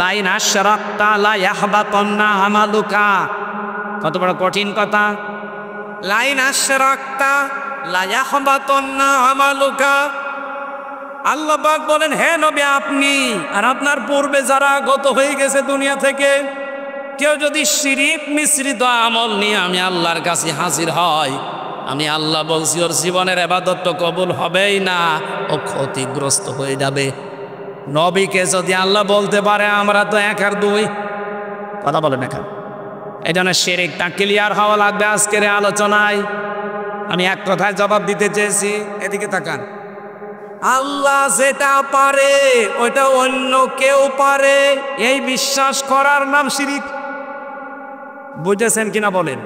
লাইন আশরাকতা লা ইয়াহবাতান্না আমালুকা। কত বড় কঠিন কথা। লাইন আশরাকতা লা ইয়াহবাতান্না আমালুকা। আল্লাহ পাক বলেন, হে নবী আপনি আর আপনার পূর্বে যারা গত হয়ে গেছে দুনিয়া থেকে, কেউ যদি শিরিক মিশ্রিত আমল নিয়ে আমি আল্লাহর কাছে হাজির হয়, আমি আল্লাহ বলছি ওর জীবনের ইবাদত তো কবুল হবেই না, ও ক্ষতিগ্রস্ত হয়ে যাবে। নবীকে যদি আল্লাহ বলতে পারে, আমরা তো 1 আর 2। কথা বলেন এখন, এই জন্য শিরকটা ক্লিয়ার হওয়া লাগবে আজকের আলোচনায়। আমি এক কথায় জবাব দিতে চেয়েছি, এদিকে তাকান। আল্লাহ যেটা পারে ওটা অন্য কেউ পারে, এই বিশ্বাস করার নাম শিরক। বুঝেছেন কিনা বলেন?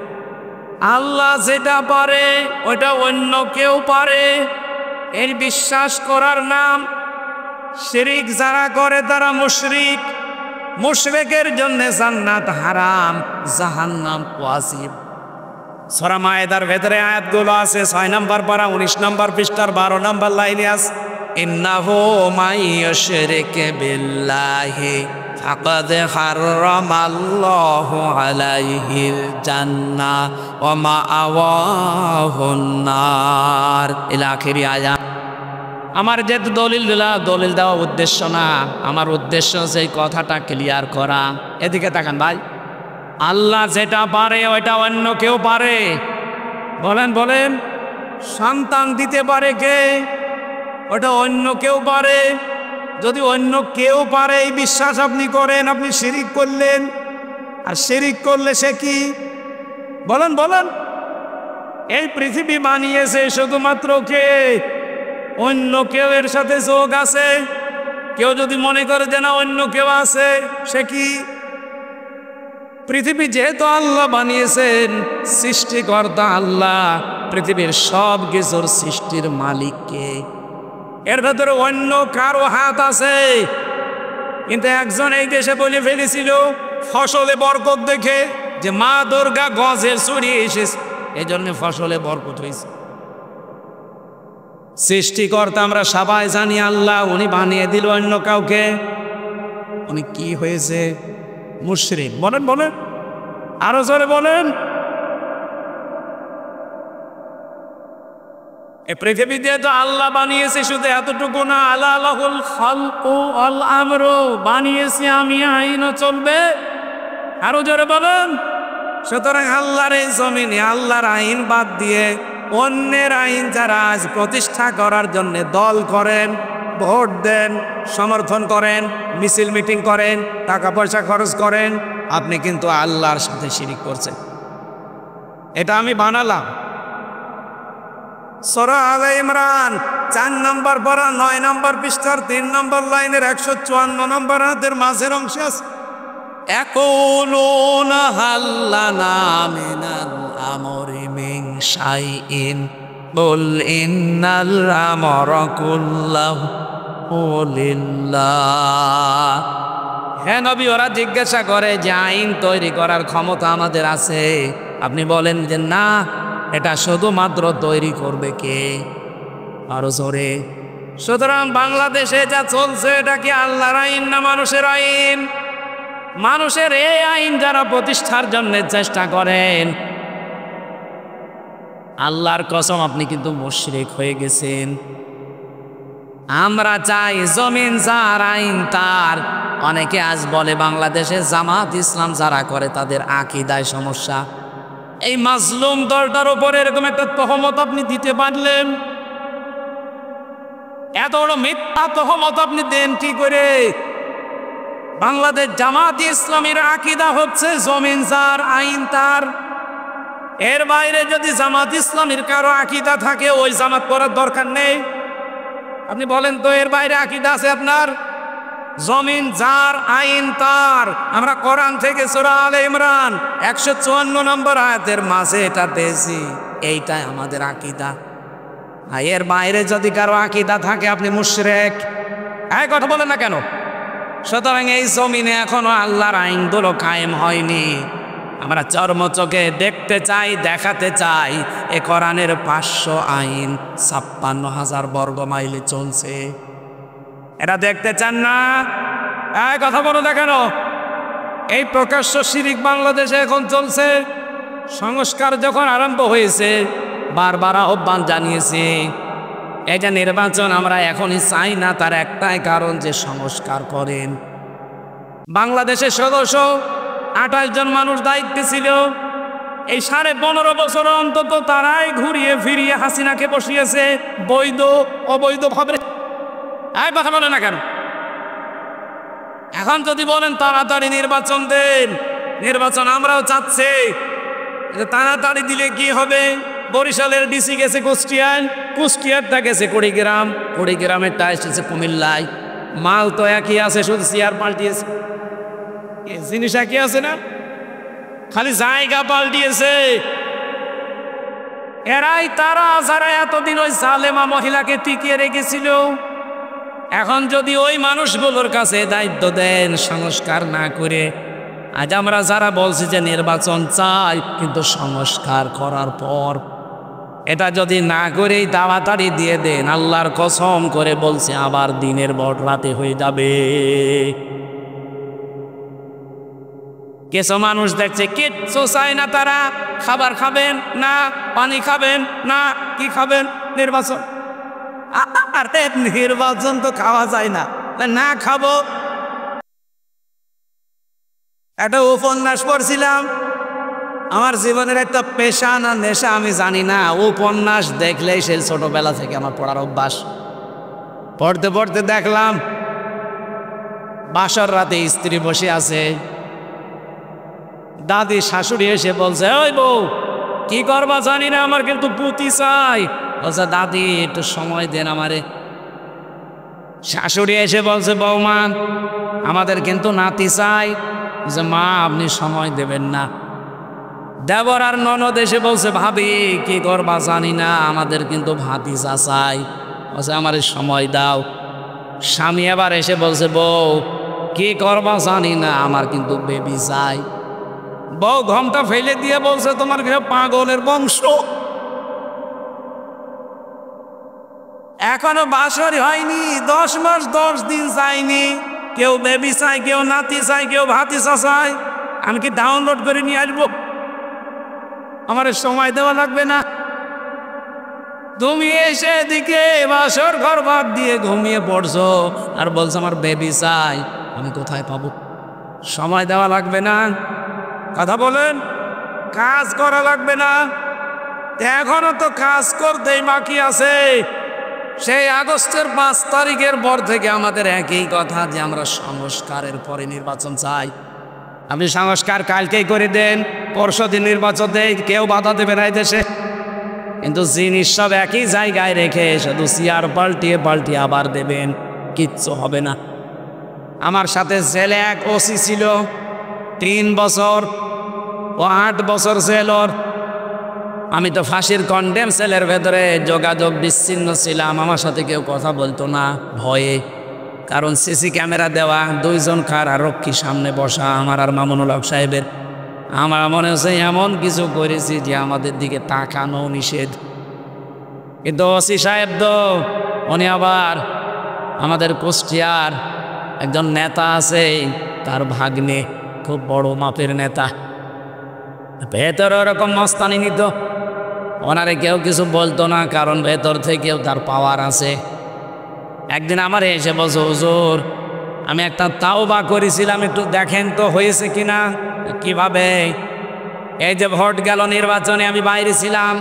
আল্লাহ যেটা পারে ওটা অন্য কেউ পারে, এই বিশ্বাস করার নাম শিরক। যারা করে তারা মুশরিক। মুশরিকের জন্য জান্নাত হারাম, জাহান্নাম ওয়াজিব। সূরা মায়েদার ভেতরে আয়াতগুলো আছে, 6 নম্বর পারা 19 নম্বর পৃষ্ঠার 12 নম্বর লাইনে আছে, ইন্নাহু মাইয়ুশরিক বিল্লাহি ফাকাদ হারামাল্লাহু আলাইহিল জান্নাহ ওয়া মাআওয়াহুন নার ইলা আখিরি আয়াত। আমার যে দলিল দেওয়া উদ্দেশ্য না, আমার উদ্দেশ্য সেই কথাটা ক্লিয়ার করা। এদিকে তাকান ভাই। আল্লাহ যেটা পারে ওইটা অন্য কেউ পারে। বলেন সন্তান দিতে পারে কে? ওটা অন্য কেউ পারে। যদি অন্য কেউ পারে এই বিশ্বাস আপনি করেন, আপনি শিরিক করলেন। আর শিরিক করলে সে কি? বলেন এই পৃথিবী বানিয়েছে শুধুমাত্র কে? অন্য কেউ এর সাথে যোগ আছে। কেউ যদি মনে করে যে না অন্য কেউ আছে, সে কি? পৃথিবী যেহেতু আল্লাহ বানিয়েছেন, সৃষ্টিকর্তা আল্লাহ, পৃথিবীর সব কিছুর সৃষ্টির মালিক কে? এর ভেতরে অন্য কারো হাত আছে। কিন্তু একজন এই দেশে বলে ফেলেছিল ফসলে বরকত দেখে যে মা দুর্গা গজের ছড়িয়ে এসেছে, এই জন্য ফসলে বরকত হয়েছে। সৃষ্টিকর্তা আমরা সবাই জানি আল্লাহ, উনি বানিয়ে দিল অন্য কাউকে, উনি কি হয়েছে? মুশরিক। বলেন আরো জোরে বলেন। এই পৃথিবীতে তো আল্লাহ বানিয়েছে, শুধু এতটুকু না, আলাহুল খালকু ওয়াল আমরু, বানিয়েছি আমি, আইনও চলবে। আরো জোরে বলেন। সুতরাং আল্লাহর এই জমিনে আল্লাহর আইন বাদ দিয়ে অন্যের আইন যারা আজ প্রতিষ্ঠা করার জন্য দল করেন, ভোট দেন, সমর্থন করেন, মিছিল মিটিং করেন, টাকা পয়সা খরচ করেন, আপনি কিন্তু আল্লাহর সাথে শিরিক করছেন। এটা আমি বানালাম। সূরা আলে ইমরান 4 নম্বর পারা 9 নম্বর পৃষ্ঠার 3 নম্বর লাইনের 154 নম্বর আয়াতের মাঝের অংশে আছে, ইয়াকুলুনা হাল্লানা মিনাল আমরি মিন শাইইন কুল ইন্নাল আমরা কুল্লাহু লিল্লাহ। হ্যাঁ নবী, ওরা জিজ্ঞাসা করে যে আইন তৈরি করার ক্ষমতা আমাদের আছে? আপনি বলেন যে না, এটা শুধুমাত্র তৈরি করবে কে? আরো জোরে। সুতরাং বাংলাদেশে যা চলছে এটা কি আল্লাহর আইন না মানুষের আইন? মানুষের এই আইন যারা প্রতিষ্ঠার জন্য চেষ্টা করেন, আল্লাহর কসম আপনি কিন্তু মুশরিক হয়ে গেছেন। আমরা চাই জমিন যার, আইন তার। অনেকে আজ বলে বাংলাদেশে জামাত ইসলাম যারা করে তাদের আকীদায় সমস্যা। এই মাজলুম দলটার উপরে এরকম একটা তহমত আপনি দিতে পারলেন? এত বড় মিথ্যা তহমত আপনি দেন কি করে? বাংলাদেশ জামাত ইসলামীর আকীদা হচ্ছে জমিন যার, আইন তার। এর বাইরে যদি জামাত ইসলামীর কারো আকীদা থাকে, ওই জামাত করার দরকার নেই। আপনি বলেন তো, এর বাইরে আকীদা আছে আপনার? জমিন যার, আইন তার। আমরা কোরআন থেকে সূরা আলে ইমরান 154 নম্বর আয়াতের মাঝে এটা পেয়েছি, এইটাই আমাদের আকীদা। এর বাইরে যদি কারো আকীদা থাকে, আপনি মুশরিক। এই কথা বলেন না কেন? সুতরাং এই জমিনে এখনো আল্লাহর আইনগুলো কায়েম হয়নি। আমরা চর্মচোখে দেখতে চাই, দেখাতে চাই এ কোরআনের 500 আইন 56,000 বর্গ মাইলে চলছে। এটা দেখতে চান না? এই কথা বলো না কেন? এই প্রকাশ্য শিরিক বাংলাদেশে এখন চলছে। সংস্কার যখন আরম্ভ হয়েছে, বারবার আহ্বান জানিয়েছি, এই যে নির্বাচন আমরা এখনই চাই না, তার একটাই কারণ যে সংস্কার করেন। বাংলাদেশের সদস্য 28 জন মানুষ দায়িত্বে ছিল। এই 15.5 বছর অন্তত তারাই ঘুরিয়ে ফিরিয়ে হাসিনাকে বসিয়েছে বৈধ অবৈধ ভাবে। এই কথা বলে না কেন? এখন যদি বলেন তাড়াতাড়ি নির্বাচন দেন, নির্বাচন আমরাও চাচ্ছি, তাড়াতাড়ি দিলে কি হবে? বরিশালের ডিসি গেছে কুষ্টিয়ায়, কুষ্টিয়ারটা গেছে কুড়িগ্রাম, কুড়িগ্রামেরটা এসেছে কুমিল্লায়। মাল তো একই আছে, শুধু চেয়ার পাল্টিয়েছে। জিনিস একই আছে না, খালি জায়গা পাল্টিয়েছে। এরাই তারা যারা এতদিন ওই জালেমা মহিলাকে টিকিয়ে রেখেছিল। এখন যদি ওই মানুষগুলোর কাছে দায়িত্ব দেন সংস্কার না করে, আজ আমরা যারা বলছি যে নির্বাচন চাই কিন্তু সংস্কার করার পর, এটা যদি না করেই তাড়াতাড়ি দিয়ে দেন, আল্লাহর কসম করে বলছে আবার দিনের বড় রাতে হয়ে যাবে। কিছু মানুষ দেখছে কিচ্ছু চায় না, তারা খাবার খাবেন না, পানি খাবেন না, কি খাবেন? নির্বাচন। আরে নির্বাচন তো খাওয়া যায় না, না খাবো। একটা উপন্যাস পড়ছিলাম, আমার জীবনের একটা পেশা না নেশা আমি জানি না, উপন্যাস দেখলেই সেই ছোটবেলা থেকে আমার পড়ার অভ্যাস। পড়তে পড়তে দেখলাম বাসর রাতে স্ত্রী বসে আছে, দাদি শাশুড়ি এসে বলছে, ওই বউ কি করবা জানি না, আমার কিন্তু পুতি চাই। বলছে, দাদি একটু সময় দেন আমারে। শাশুড়ি এসে বলছে, বৌমা আমাদের কিন্তু নাতি চাই। যে মা আপনি সময় দেবেন না। দেবর আর ননদ এসে বলছে, ভাবি কি করবা জানি না, আমাদের কিন্তু ভাতিজা চাই। বলছে, আমার সময় দাও। স্বামী আবার এসে বলছে, বউ কি করবা জানি না, আমার কিন্তু বেবি চাই। বউ ঘমটা ফেলে দিয়ে বলছে, তোমার গৃহ পাগলের বংশ, এখনো বাসরই হয়নি, 10 মাস 10 দিন যায়নি, কেউ বেবি চাই, কেউ নাতি চাই, কেউ ভাতিজা চাই। আমি কি ডাউনলোড করে নিয়ে আসবো? আমার সময় দেওয়া লাগবে না? তুমি এসে এদিকে বাসর ঘর বাদ দিয়ে ঘুমিয়ে পড়ছো আর বলছো আমার বেবি চাই, আমি কোথায় পাবো? সময় দেওয়া লাগবে না? কথা বলেন, কাজ করা লাগবে না? এখনো তো কাজ করতেই বাকি আছে। সেই আগস্টের 5 তারিখের পর থেকে আমাদের একই কথা যে আমরা সংস্কারের পরে নির্বাচন চাই। আপনি সংস্কার কালকেই করে দেন, পরশুদিন নির্বাচন দেয়, কেউ বাধা দেবে না এই দেশে। কিন্তু জিনিস সব একই জায়গায় রেখে শুধু চেয়ার পাল্টিয়ে পাল্টিয়ে আবার দেবেন, কিচ্ছু হবে না। আমার সাথে জেলে এক ওসি ছিল, 3 বছর ও 8 বছর জেলর। আমি তো ফাঁসির কন্ডেম সেলের ভেতরে যোগাযোগ বিচ্ছিন্ন ছিলাম, আমার সাথে কেউ কথা বলতো না ভয়ে, কারণ সিসি ক্যামেরা দেওয়া, 2 জন কারারক্ষী সামনে বসা, আমার আর মামুনুল হক সাহেবের। আমার মনে হচ্ছে এমন কিছু করেছি যে আমাদের দিকে তাকানো নিষেধ। কিন্তু ওসি সাহেব তো উনি আবার আমাদের কুষ্টিয়ার একজন নেতা আছে, তার ভাগ্নে, খুব বড় মাপের নেতা, ভেতরে ওরকম মস্তানি নিত। ওনারে কেউ কিছু বলতো না, কারণ ভেতর থেকেও তার পাওয়ার আছে। একদিন আমার এসে বলছে, হুজুর আমি একটা তাওবা করেছিলাম, একটু দেখেন তো হয়েছে কিনা। কিভাবে? এই যে ভোট গেল নির্বাচনে, আমি বাইরে ছিলাম,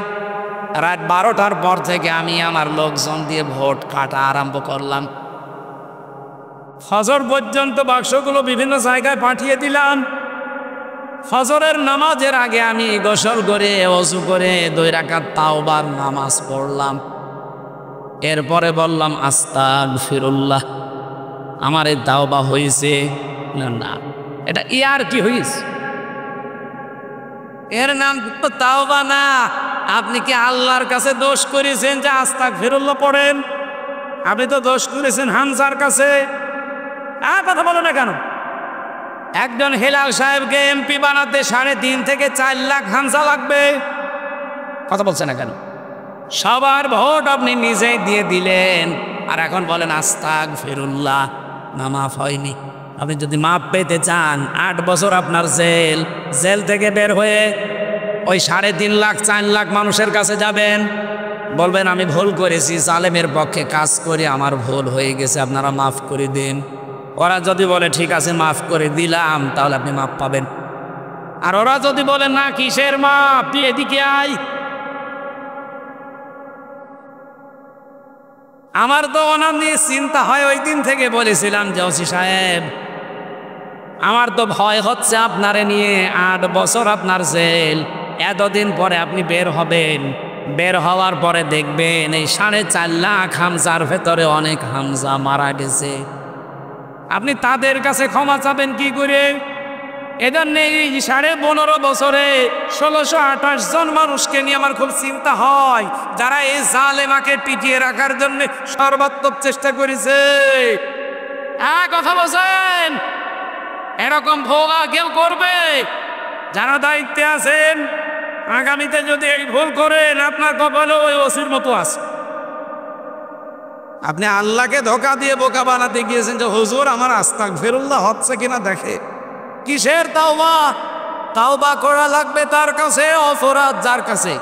রাত 12টার পর থেকে আমি আমার লোকজন দিয়ে ভোট কাটা আরম্ভ করলাম। ফজর পর্যন্ত বাক্সগুলো বিভিন্ন জায়গায় পাঠিয়ে দিলাম। ফজরের নামাজের আগে আমি গোসল করে ওযু করে 2 রাকাত তাওবার নামাজ পড়লাম। এরপরে বললাম আস্তাগফিরুল্লাহ, আমার এই তাওবা হয়েছে না, এটা ইয়ার কি হয়েছে? এর নাম তো তাওবা না। আপনি কি আল্লাহর কাছে দোষ করেছেন যে আস্তাগফিরুল্লাহ পড়েন? আপনি তো দোষ করেছেন হামজার কাছে। কথা বলো না কেন? একজন হেলাল সাহেবকে এমপি বানাতে 3.5 থেকে 4 লাখ হামজা লাগবে। কথা বলছে না কেন? সবার ভোট আপনি নিজেই দিয়ে দিলেন, আর এখন বলেন আস্তাগফিরুল্লাহ, না মাফ হয়নি। আপনি যদি মাপ পেতে চান 8 বছর আপনার জেল থেকে বের হয়ে ওই 3.5 লাখ 4 লাখ মানুষের কাছে যাবেন, বলবেন আমি ভুল করেছি, জালেমের পক্ষে কাজ করে আমার ভুল হয়ে গেছে, আপনারা মাফ করে দিন। ওরা যদি বলে ঠিক আছে মাফ করে দিলাম, তাহলে আপনি মাফ পাবেন। আর ওরা যদি বলে না কিসের মাপ, তুই এদিকে আয়। আমার তো ওনার নিয়ে চিন্তা হয়। ওই দিন থেকে বলেছিলাম যে ওসি সাহেব আমার তো ভয় হচ্ছে আপনারে নিয়ে, 8 বছর আপনার জেল, এতদিন পরে আপনি বের হবেন, বের হওয়ার পরে দেখবেন এই 4.5 লাখ হামজার ভেতরে অনেক হামজা মারা গেছে। আপনি তাদের কাছে ক্ষমা চাবেন কি করে? এজন্য এই 15.5 বছরে 1628 জন মানুষকে নিয়ে আমার খুব চিন্তা হয়, যারা এই জালেমাকে টিকিয়ে রাখার জন্য সর্বাত্মক চেষ্টা করেছে। কথা বলছেন, এরকম ভোগা কেউ করবে? যারা দায়িত্বে আছেন, আগামীতে যদি এই ভুল করেন আপনার কপালে ওই ওসির মতো আছে। আপনি আল্লাহকে ধোকা দিয়ে বোকা বানাতে গিয়েছেন যে হুজুর আমার আস্তাগফিরুল্লাহ হচ্ছে কিনা দেখে। কিসের তাওবা? তাওবা করা লাগবে তার কাছে, অপরাধ যার কাছে।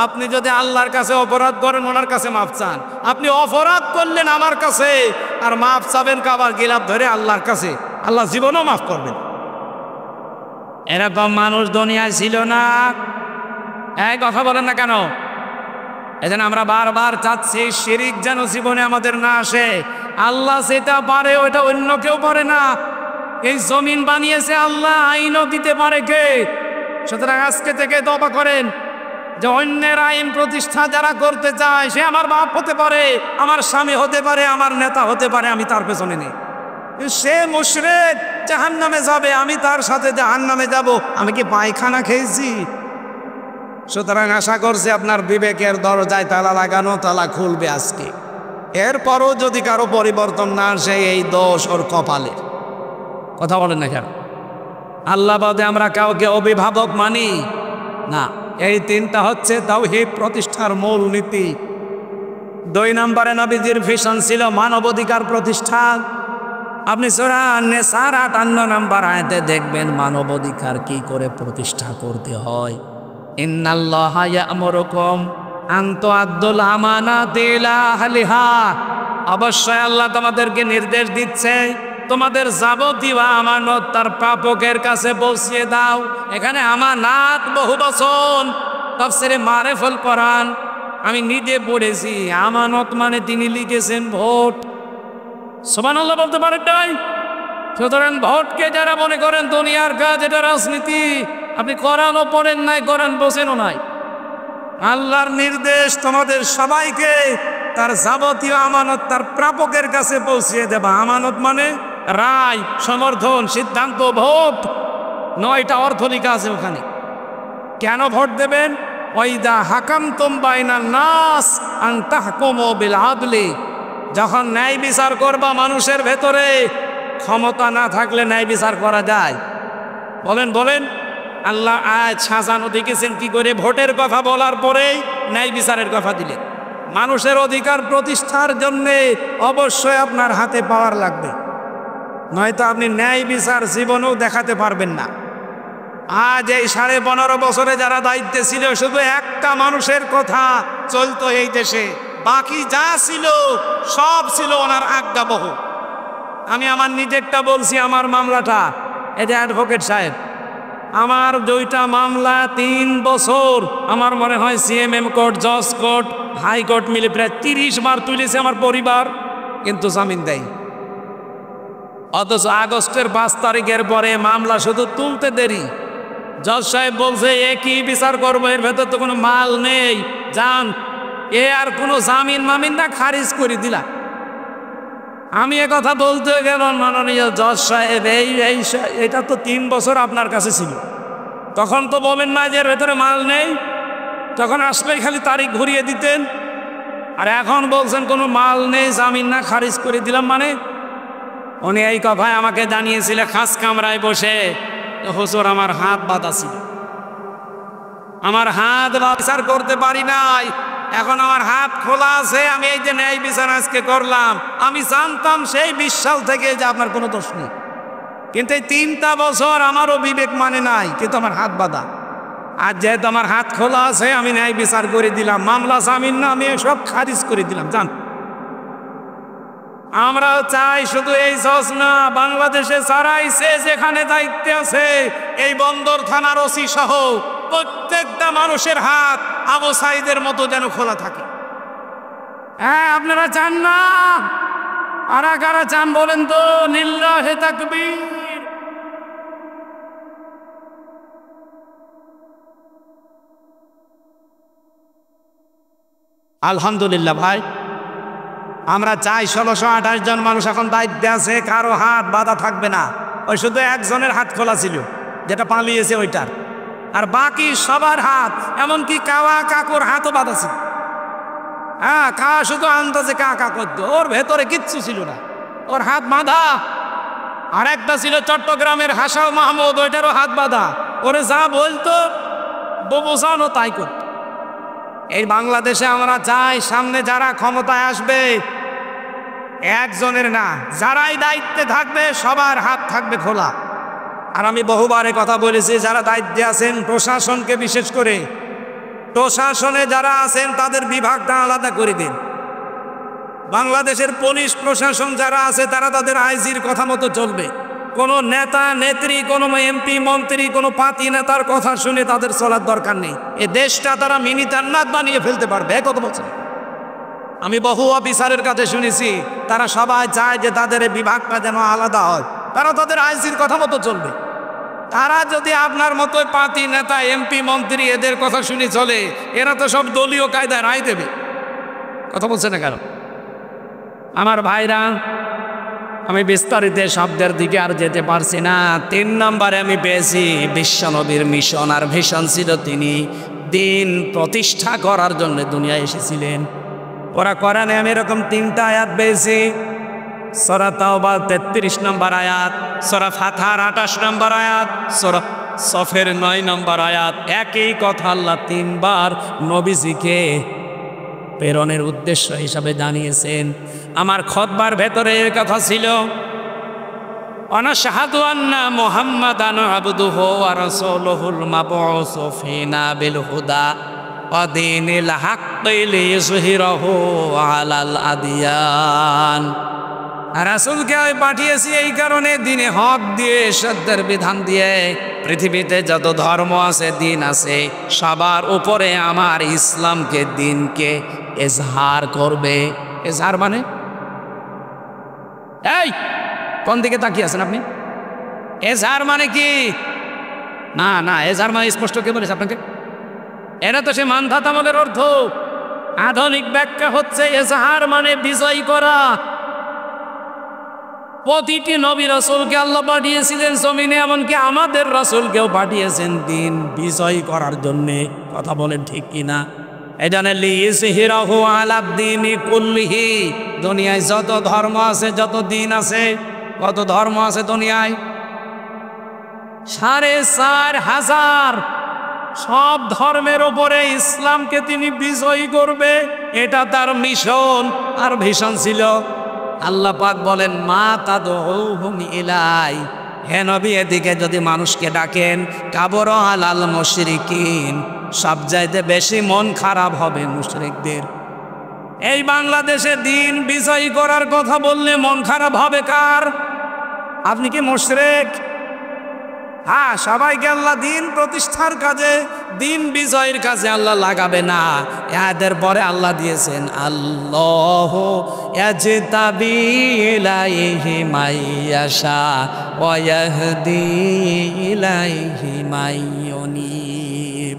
আপনি যদি আল্লাহর কাছে অপরাধ করেন, ওনার কাছে মাফ চান। আপনি অপরাধ করলেন আমার কাছে আর মাফ চাবেন কাবার গিলাপ ধরে আল্লাহর কাছে, আল্লাহ জীবনও মাফ করবেন। এরকম মানুষ দুনিয়ায় ছিল না। এই কথা বলেন না কেন? এজন্য আমরা বারবার চাচ্ছি শিরিক যেন জীবনে আমাদের না আসে। আল্লাহ যেটা পারে ওটা অন্য কেউ পারে না। এই জমিন বানিয়েছে আল্লাহ, আইনও দিতে পারে কে? সুতরাং আজকে থেকে তওবা করেন যে অন্যের আইন প্রতিষ্ঠা যারা করতে চায়, সে আমার বাপ হতে পারে, আমার স্বামী হতে পারে, আমার নেতা হতে পারে, আমি তার পেছনে নেই। সে মুশরিক, জাহান্নামে যাবে, আমি তার সাথে জাহান্নামে যাব। আমি কি পায়খানা খেয়েছি? সুতরাং আশা করছি আপনার বিবেকের দরজায় তালা লাগানো, তালা খুলবে আজকে। এরপরও যদি কারো পরিবর্তন না আসে, এই দোষ ওর কপালে। কথা বলেন না কেন? আল্লাহ বাদে আমরা কাউকে অভিভাবক মানি না। এই 3টা হচ্ছে তাওহীদ প্রতিষ্ঠার মূল নীতি। 2 নম্বরে নবীজির ভিশন ছিল মানবাধিকার প্রতিষ্ঠা। আপনি সূরা নিসার 58 নম্বর আয়াতে দেখবেন মানবাধিকার কি করে প্রতিষ্ঠা করতে হয়। ইন্নাল্লাহা ইয়া'মুরুকুম আন তুআদ্দুল আমানাতি ইলা আহলিহা। অবশ্যই আল্লাহ তোমাদেরকে নির্দেশ দিচ্ছে তোমাদের যাবতীয় আমানত তার প্রাপকের কাছে পৌঁছিয়ে দাও। এখানে আমানাত বহু বচন, তাফসীরে মারিফুল কোরআন আমি নিজে পড়েছি। আমানত মানে তিনি লিখেছেন ভোট। সুবহানাল্লাহ বলতে পারেন নাই? সুতরাং ভোটকে যারা মনে করেন দুনিয়ার কাজ, এটা রাজনীতি, আপনি কোরআনও পড়েন নাই, কোরআন বোঝেনও নাই। আল্লাহর নির্দেশ তোমাদের সবাইকে তার যাবতীয় আমানত তার প্রাপকের কাছে পৌঁছিয়ে দেবা। আমানত মানে রায়, সমর্থন, সিদ্ধান্ত, ভোট। 9টা অর্থ লেখা আছে ওখানে। কেন ভোট দেবেন? ওয়াইদা হাকামতুম বাইনান নাস আন তাহকুমু বিল আদলি। যখন ন্যায় বিচার করবা মানুষের ভেতরে, ক্ষমতা না থাকলে ন্যায় বিচার করা যায়? বলেন বলেন। আল্লাহ আয়াত সাজানো দেখেছেন কি করে? ভোটের কথা বলার পরেই ন্যায় বিচারের কথা দিলেন। মানুষের অধিকার প্রতিষ্ঠার জন্যে অবশ্যই আপনার হাতে পাওয়ার লাগবে, নয়তো আপনি ন্যায় বিচার জীবনেও দেখাতে পারবেন না। আজ এই 15.5 বছরে যারা দায়িত্বে ছিল, শুধু একটা মানুষের কথা চলতো এই দেশে, বাকি যা ছিল সব ছিল ওনার আজ্ঞাবহ। আমি আমার নিজেরটা বলছি, আমার মামলাটা, এই যে অ্যাডভোকেট সাহেব, আমার 2টা মামলা 3 বছর, আমার মনে হয় সিএমএম কোর্ট, জজ কোর্ট, হাইকোর্ট মিলে প্রায় 30 বার তুলেছে আমার পরিবার, কিন্তু জামিন দেয়। অথচ আগস্টের 5 তারিখের পরে মামলা শুধু তুলতে দেরি। জজ সাহেব বলছে একই বিচার করবো, এর ভেতর তো কোনো মাল নেই, যান। এ আর কোনো জামিন মামিন না, খারিজ করে দিলা। আমি কথা বলতে গেলাম, মাননীয় জজ সাহেব, এটা তো 3 বছর আপনার কাছে ছিল, তখন তো বলেন না যে এর ভেতরে মাল নেই, তখন আসলেই খালি তারিখ ঘুরিয়ে দিতেন। আর এখন বলছেন কোনো মাল নেই, জামিন না, খারিজ করে দিলাম। মানে উনি এই কথায় আমাকে জানিয়েছিল খাস কামরায় বসে, হুজুর আমার হাত বাঁধা ছিল, আমার হাত বিচার করতে পারি নাই, এখন আমার হাত খোলা আছে, আমি এই যে ন্যায় বিচার আজকে করলাম। আমি জানতাম সেই 20 সাল থেকে যে আপনার কোনো দোষ নেই, কিন্তু এই 3টা বছর আমারও বিবেক মানে নাই, কিন্তু আমার হাত বাঁধা। আর যেহেতু আমার হাত খোলা আছে, আমি ন্যায় বিচার করে দিলাম, মামলা জামিন না, আমি সব খারিজ করে দিলাম। জান, আমরা চাই শুধু এই জজ না, বাংলাদেশে যারাইছে যেখানে দায়িত্বে আছে, এই বন্দর থানার ওসি সহ প্রত্যেকটা মানুষের হাত আবু সাইদের মতো যেন খোলা থাকে। হ্যাঁ, আপনারা চান না? কারা কারা চান বলেন তো? লিল্লাহে তাকবীর। আলহামদুলিল্লাহ ভাই, আমরা চাই 1628 জন মানুষ এখন দায়িত্বে আছে, কারো হাত বাঁধা থাকবে না। ওই শুধু একজনের হাত খোলা ছিল, যেটা পালিয়েছে ওইটার, আর বাকি সবার হাত, এমনকি কাওয়া কাকুর হাতও বাঁধা ছিল। হ্যাঁ, কাওয়া শুধু আন্দাজে কা কা করতো, ওর ভেতরে কিচ্ছু ছিল না, ওর হাত বাঁধা। আর একটা ছিল চট্টগ্রামের হাসাও মাহমুদ, ওইটারও হাত বাঁধা, ওরে যা বলতো বোঝানো তাই করত। এই বাংলাদেশে আমরা চাই সামনে যারা ক্ষমতায় আসবে একজনের না, যারাই দায়িত্বে থাকবে সবার হাত থাকবে খোলা। আর আমি বহুবার কথা বলেছি, যারা দায়িত্বে আছেন প্রশাসনকে, বিশেষ করে প্রশাসনে যারা আছেন তাদের বিভাগটা আলাদা করে দিন। বাংলাদেশের পুলিশ প্রশাসন যারা আছে তারা তাদের আইজির কথা মতো চলবে। কোনো নেতা নেত্রী, কোনো এমপি মন্ত্রী, কোনো পাতি নেতার কথা শুনে তাদের চলার দরকার নেই। এ দেশটা তারা মিনি জান্নাত বানিয়ে ফেলতে পারবে, কত বছর। আমি বহু অফিসারের কাছে শুনেছি তারা সবাই চায় যে তাদের এই বিভাগটা যেন আলাদা হয়, তারা তাদের আইজির কথা মতো চলবে। তারা যদি আপনার মতো পাতি নেতা এমপি মন্ত্রী এদের কথা শুনে চলে, এরা তো সব দলীয় কায়দায় রায় দেবে। কথা বলছে না কেন আমার ভাইরা? আমি বিস্তারিত শব্দের দিকে আর যেতে পারছি না। 3 নম্বরে আমি পেয়েছি বিশ্বনবীর মিশন, আর ভিশন ছিল তিনি দিন প্রতিষ্ঠা করার জন্য দুনিয়ায় এসেছিলেন। ওরা কোরআনে আমি এরকম 3টা আয়াত পেয়েছি। সূরা তাওবা 33 নম্বর আয়াত, সূরা ফাতহার 28 নম্বর আয়াত, সূরা সফের 9 নম্বর আয়াত। একই কথা আল্লাহ 3 বার নবীজিকে প্রেরণের উদ্দেশ্য হিসাবে জানিয়েছেন। আমার খুতবার ভেতরে এর কথা ছিল, আনাশহাদু আন্না মুহাম্মাদান আবদুহু ওয়া রাসূলুহুল মাবউসু ফিনা বিল হুদা ওয়া দীনিল হাক্কি লিইয়ুযহিরাহু আলাল আদিয়ান। রাসূলকে পাঠিয়েছি এই কারণে, দিনে হক দিয়ে, সত্যের বিধান দিয়ে পৃথিবীতে যত ধর্ম আছে, দিন আছে, সবার উপরে আমার ইসলামকে, দিনকে এজহার করবে। এজহার মানে এই কোন দিকে তাকিয়ে আছেন আপনি? এজহার মানে কি? না না, এজহার মানে স্পষ্ট কে বলেছে আপনাকে? এটা তো সে মানধাতামলের অর্থ। আধুনিক ব্যাখ্যা হচ্ছে এজহার মানে বিজয় করা। প্রতিটি নবী রাসূলকে আল্লাহ পাঠিয়েছিলেন জমিনে, এমনকি আমাদের রাসূলকেও পাঠিয়েছেন দিন বিজয় করার জন্যে। কথা বলেন ঠিক কিনা? এজন্য লিইয়ুযহিরাহু আলাদ দীনি কুল্লিহি, দুনিয়ায় যত ধর্ম আছে, যত দিন আছে, কত ধর্ম আছে দুনিয়ায়? 4500 সব ধর্মের ওপরে ইসলামকে তিনি বিজয়ী করবে, এটা তার মিশন আর ভিশন ছিল। আল্লাহ পাক বলেন, মা তাদউহুম ইলাই, হে নবী এদিকে যদি মানুষকে ডাকেন, কাবর আলাল মুশরিকিন, সব চাইতে বেশি মন খারাপ হবে মুশরিকদের। এই বাংলাদেশে দিন বিজয়ী করার কথা বললে মন খারাপ হবে কার? আপনি কি মুশরিক? হ্যাঁ, সবাইকে আল্লাহ দিন প্রতিষ্ঠার কাজে, দিন বিজয়ের কাজে আল্লাহ লাগাবে না। এদের পরে আল্লাহ দিয়েছেন, আল্লাহু ইয়াজতাবি ইলাইহি মাইয়াশা ওয়া ইয়াহদি ইলাইহি মাইয়ুনিব।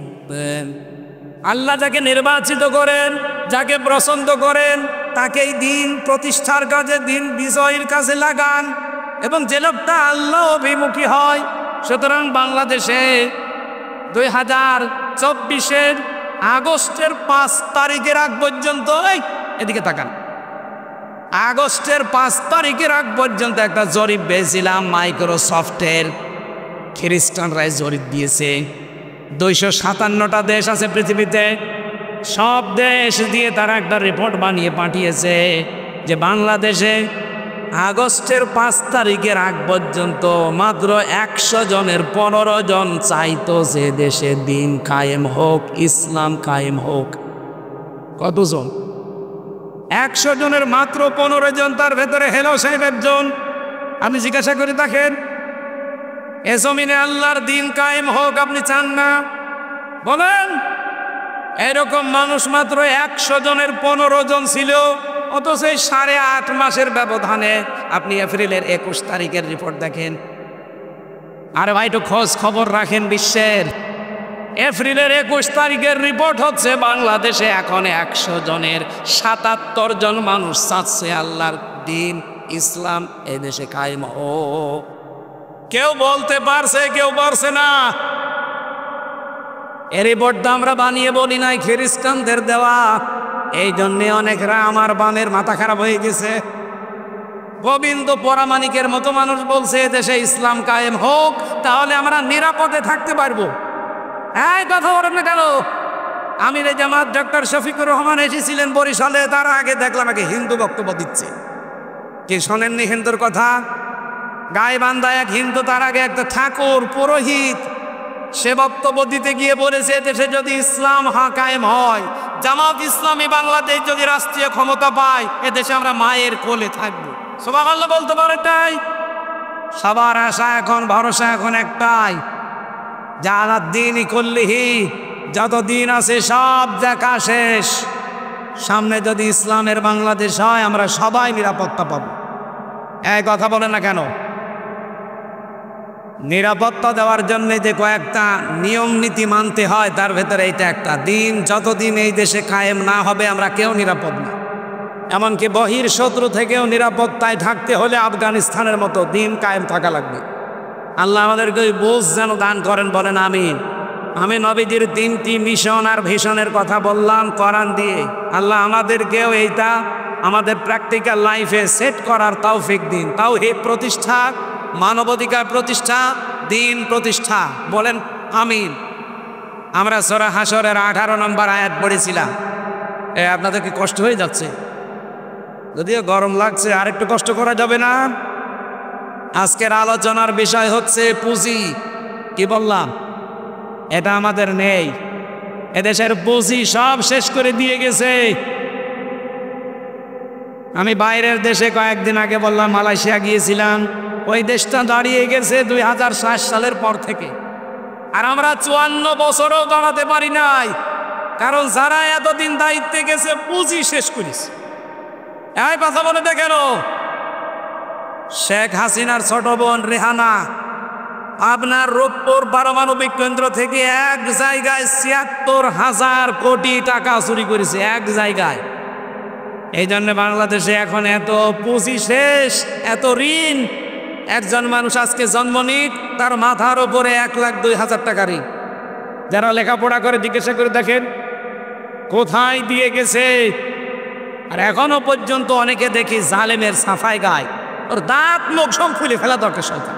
আল্লাহ যাকে নির্বাচিত করেন, যাকে পছন্দ করেন, তাকেই দিন প্রতিষ্ঠার কাজে, দিন বিজয়ের কাজে লাগান, এবং যে লোকটা আল্লাহ অভিমুখী হয়। সুতরাং বাংলাদেশে 2024-এর আগস্টের 5 তারিখের আগ পর্যন্ত, এদিকে তাকান, আগস্টের 5 তারিখের আগ পর্যন্ত একটা জরিপ পেয়েছিলাম মাইক্রোসফটের। খ্রিস্টানরাই জরিপ দিয়েছে। 257টা দেশ আছে পৃথিবীতে, সব দেশ দিয়ে তারা একটা রিপোর্ট বানিয়ে পাঠিয়েছে যে বাংলাদেশে আগস্টের 5 তারিখের আগ পর্যন্ত মাত্র 100 জনের 15 জন চাইতো যে দেশে দিন কায়েম হোক, ইসলাম কায়েম হোক। কতজন? 100 জনের মাত্র 15 জন, তার ভেতরে হেলো সাহেব একজন। আপনি জিজ্ঞাসা করে দেখেন, এ জমিনে আল্লাহর দিন কায়েম হোক আপনি চান না? বলেন। এরকম মানুষ মাত্র 100 জনের 15 জন ছিল, অথচ এই 8.5 মাসের ব্যবধানে আপনি এপ্রিলের 21 তারিখের রিপোর্ট দেখেন। আরে ভাই, একটু খোঁজ খবর রাখেন বিশ্বের। এপ্রিলের 21 তারিখের রিপোর্ট হচ্ছে বাংলাদেশে এখন 100 জনের 77 জন মানুষ চাচ্ছে আল্লাহর দিন ইসলাম এই দেশে কায়েম হোক। কেউ বলতে পারছে, কেউ পারছে না। এই রিপোর্টটা আমরা বানিয়ে বলি নাই, খ্রিস্টানদের দেওয়া। এই জন্যে অনেকরা আমার বামের মাথা খারাপ হয়ে গেছে। গোবিন্দ পরামানিকের মতো মানুষ বলছে দেশে ইসলাম কায়েম হোক, তাহলে আমরা নিরাপদে থাকতে পারবো। এই কথা বলেন না কেন? আমিরে জামাত ডক্টর শফিকুর রহমান এসেছিলেন বরিশালে, তার আগে দেখলাম আগে হিন্দু বক্তব্য দিচ্ছে। কি শোনেননি হিন্দুর কথা? গাইবান্ধা এক হিন্দু, তার আগে একটা ঠাকুর পুরোহিত, সে বক্তব্য দিতে গিয়ে বলেছে দেশে যদি ইসলাম কায়েম হয়, জামাত ইসলামী বাংলাদেশ যদি রাষ্ট্রীয় ক্ষমতা পায়, এদেশে আমরা মায়ের কোলে থাকবো। সুবহানাল্লাহ বলতে পারে তাই? সবার আশা এখন, ভরসা এখন একটাই, যারা দিনই কুল্লিহি, যত দিন আছে সব দেখা শেষ। সামনে যদি ইসলামের বাংলাদেশ হয়, আমরা সবাই নিরাপত্তা পাবো। এই কথা বলে না কেন? নিরাপত্তা দেওয়ার জন্য যে কয়েকটা নিয়ম নীতি মানতে হয়, তার ভেতরে এইটা একটা। দিন যতদিন এই দেশে কায়েম না হবে, আমরা কেউ নিরাপদ না। এমনকি বহির শত্রু থেকেও নিরাপত্তায় থাকতে হলে আফগানিস্তানের মতো দিন কায়েম থাকা লাগবে। আল্লাহ আমাদেরকে ওই বোঝ যেন দান করেন, বলেন আমিন। আমি নবীজির 3টি মিশন আর ভিশনের কথা বললাম কোরআন দিয়ে। আল্লাহ আমাদেরকেও এইটা আমাদের প্র্যাকটিক্যাল লাইফে সেট করার তৌফিক দিন। তাওহীদ প্রতিষ্ঠা, মানবাধিকার প্রতিষ্ঠা, দিন প্রতিষ্ঠা, বলেন আমিন। আমরা সূরা হাশরের 18 নম্বর আয়াত পড়েছিলাম। আপনাদের কি কষ্ট হয়ে যাচ্ছে? যদিও গরম লাগছে, আর একটু কষ্ট করা যাবে না? আজকের আলোচনার বিষয় হচ্ছে পুঁজি। কি বললাম? এটা আমাদের নেই। এদেশের পুঁজি সব শেষ করে দিয়ে গেছে। আমি বাইরের দেশে কয়েকদিন আগে বললাম মালয়েশিয়া গিয়েছিলাম, ওই দেশটা দাঁড়িয়ে গেছে 2060 সালের পর থেকে। আর আমরা 54 বছরও দাঁড়াতে পারি নাই, কারণ যারা এতদিন দায়িত্বে গেছে পুঁজি শেষ করেছে। এই কথা বলে দেখেন, শেখ হাসিনার ছোট বোন রেহানা আপনার রূপপুর পারমাণবিক কেন্দ্র থেকে এক জায়গায় ৭৬,০০০ কোটি টাকা চুরি করেছে, এক জায়গায়। এই জন্য বাংলাদেশে এখন এত পুঁজি শেষ, এত ঋণ। একজন মানুষ আজকে জন্ম নিক, তার মাথার ওপরে ১,০২,০০০ টাকা ঋণ। যারা লেখাপড়া করে জিজ্ঞাসা করে দেখেন কোথায় দিয়ে গেছে। আর এখনো পর্যন্ত অনেকে দেখি জালেমের সাফাই গায়, ওর দাঁত মুখ সব ফুলে ফেলা দরকার শয়তান।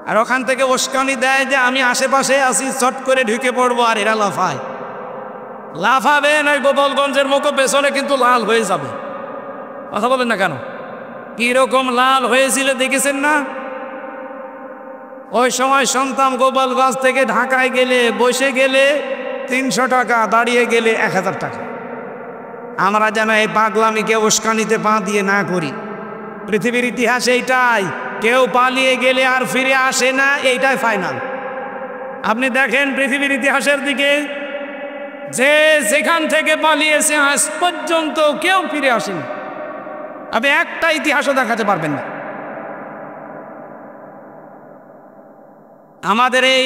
আর ওখান থেকে উস্কানি দেয় যে আমি আশেপাশে আছি, চট করে ঢুকে পড়বো, আর এরা লাফায়। লাফাবে নয় গোপালগঞ্জের মতো, পেছনে কিন্তু লাল হয়ে যাবে। কথা বলেন না কেন? কিরকম লাল হয়েছিল দেখেছেন না? ওই সময় শুনতাম গোপালগঞ্জ থেকে ঢাকায় গেলে, বসে গেলে 300 টাকা, দাঁড়িয়ে গেলে 1000 টাকা। আমরা যেন এই পাগলামিকে উস্কানিতে পা দিয়ে না করি। পৃথিবীর ইতিহাসে এইটাই, কেউ পালিয়ে গেলে আর ফিরে আসে না, এইটাই ফাইনাল। আপনি দেখেন পৃথিবীর ইতিহাসের দিকে, যে যেখান থেকে পালিয়েছে আজ পর্যন্ত কেউ ফিরে আসেনি। আপনি একটা ইতিহাসও দেখাতে পারবেন না। আমাদের এই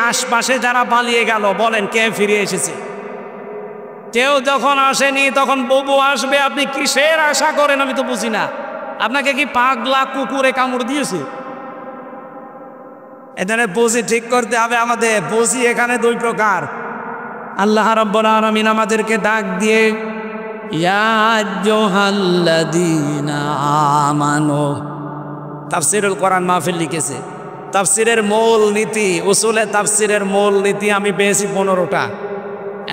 আশপাশে যারা পালিয়ে গেল, বলেন কে ফিরে এসেছে? কেউ যখন আসেনি, তখন ববু আসবে। আপনি কিসের আশা করেন আমি তো বুঝি না। আপনাকে কি পাগলা কুকুরে কামড় দিয়েছে? এখানে পুঁজি ঠিক করতে হবে আমাদের। পুঁজি এখানে 2 প্রকার। আল্লাহ রাব্বুল আলামিন আমাদেরকে ডাক দিয়ে ইয়া আইয়ুহাল্লাযীনা আমানু, তাফসীরুল কোরআন মাহফিল লিখেছে। তাফসীরের মূল নীতি, উসুলে তাফসীরের মূল নীতি আমি পেয়েছি 15টা।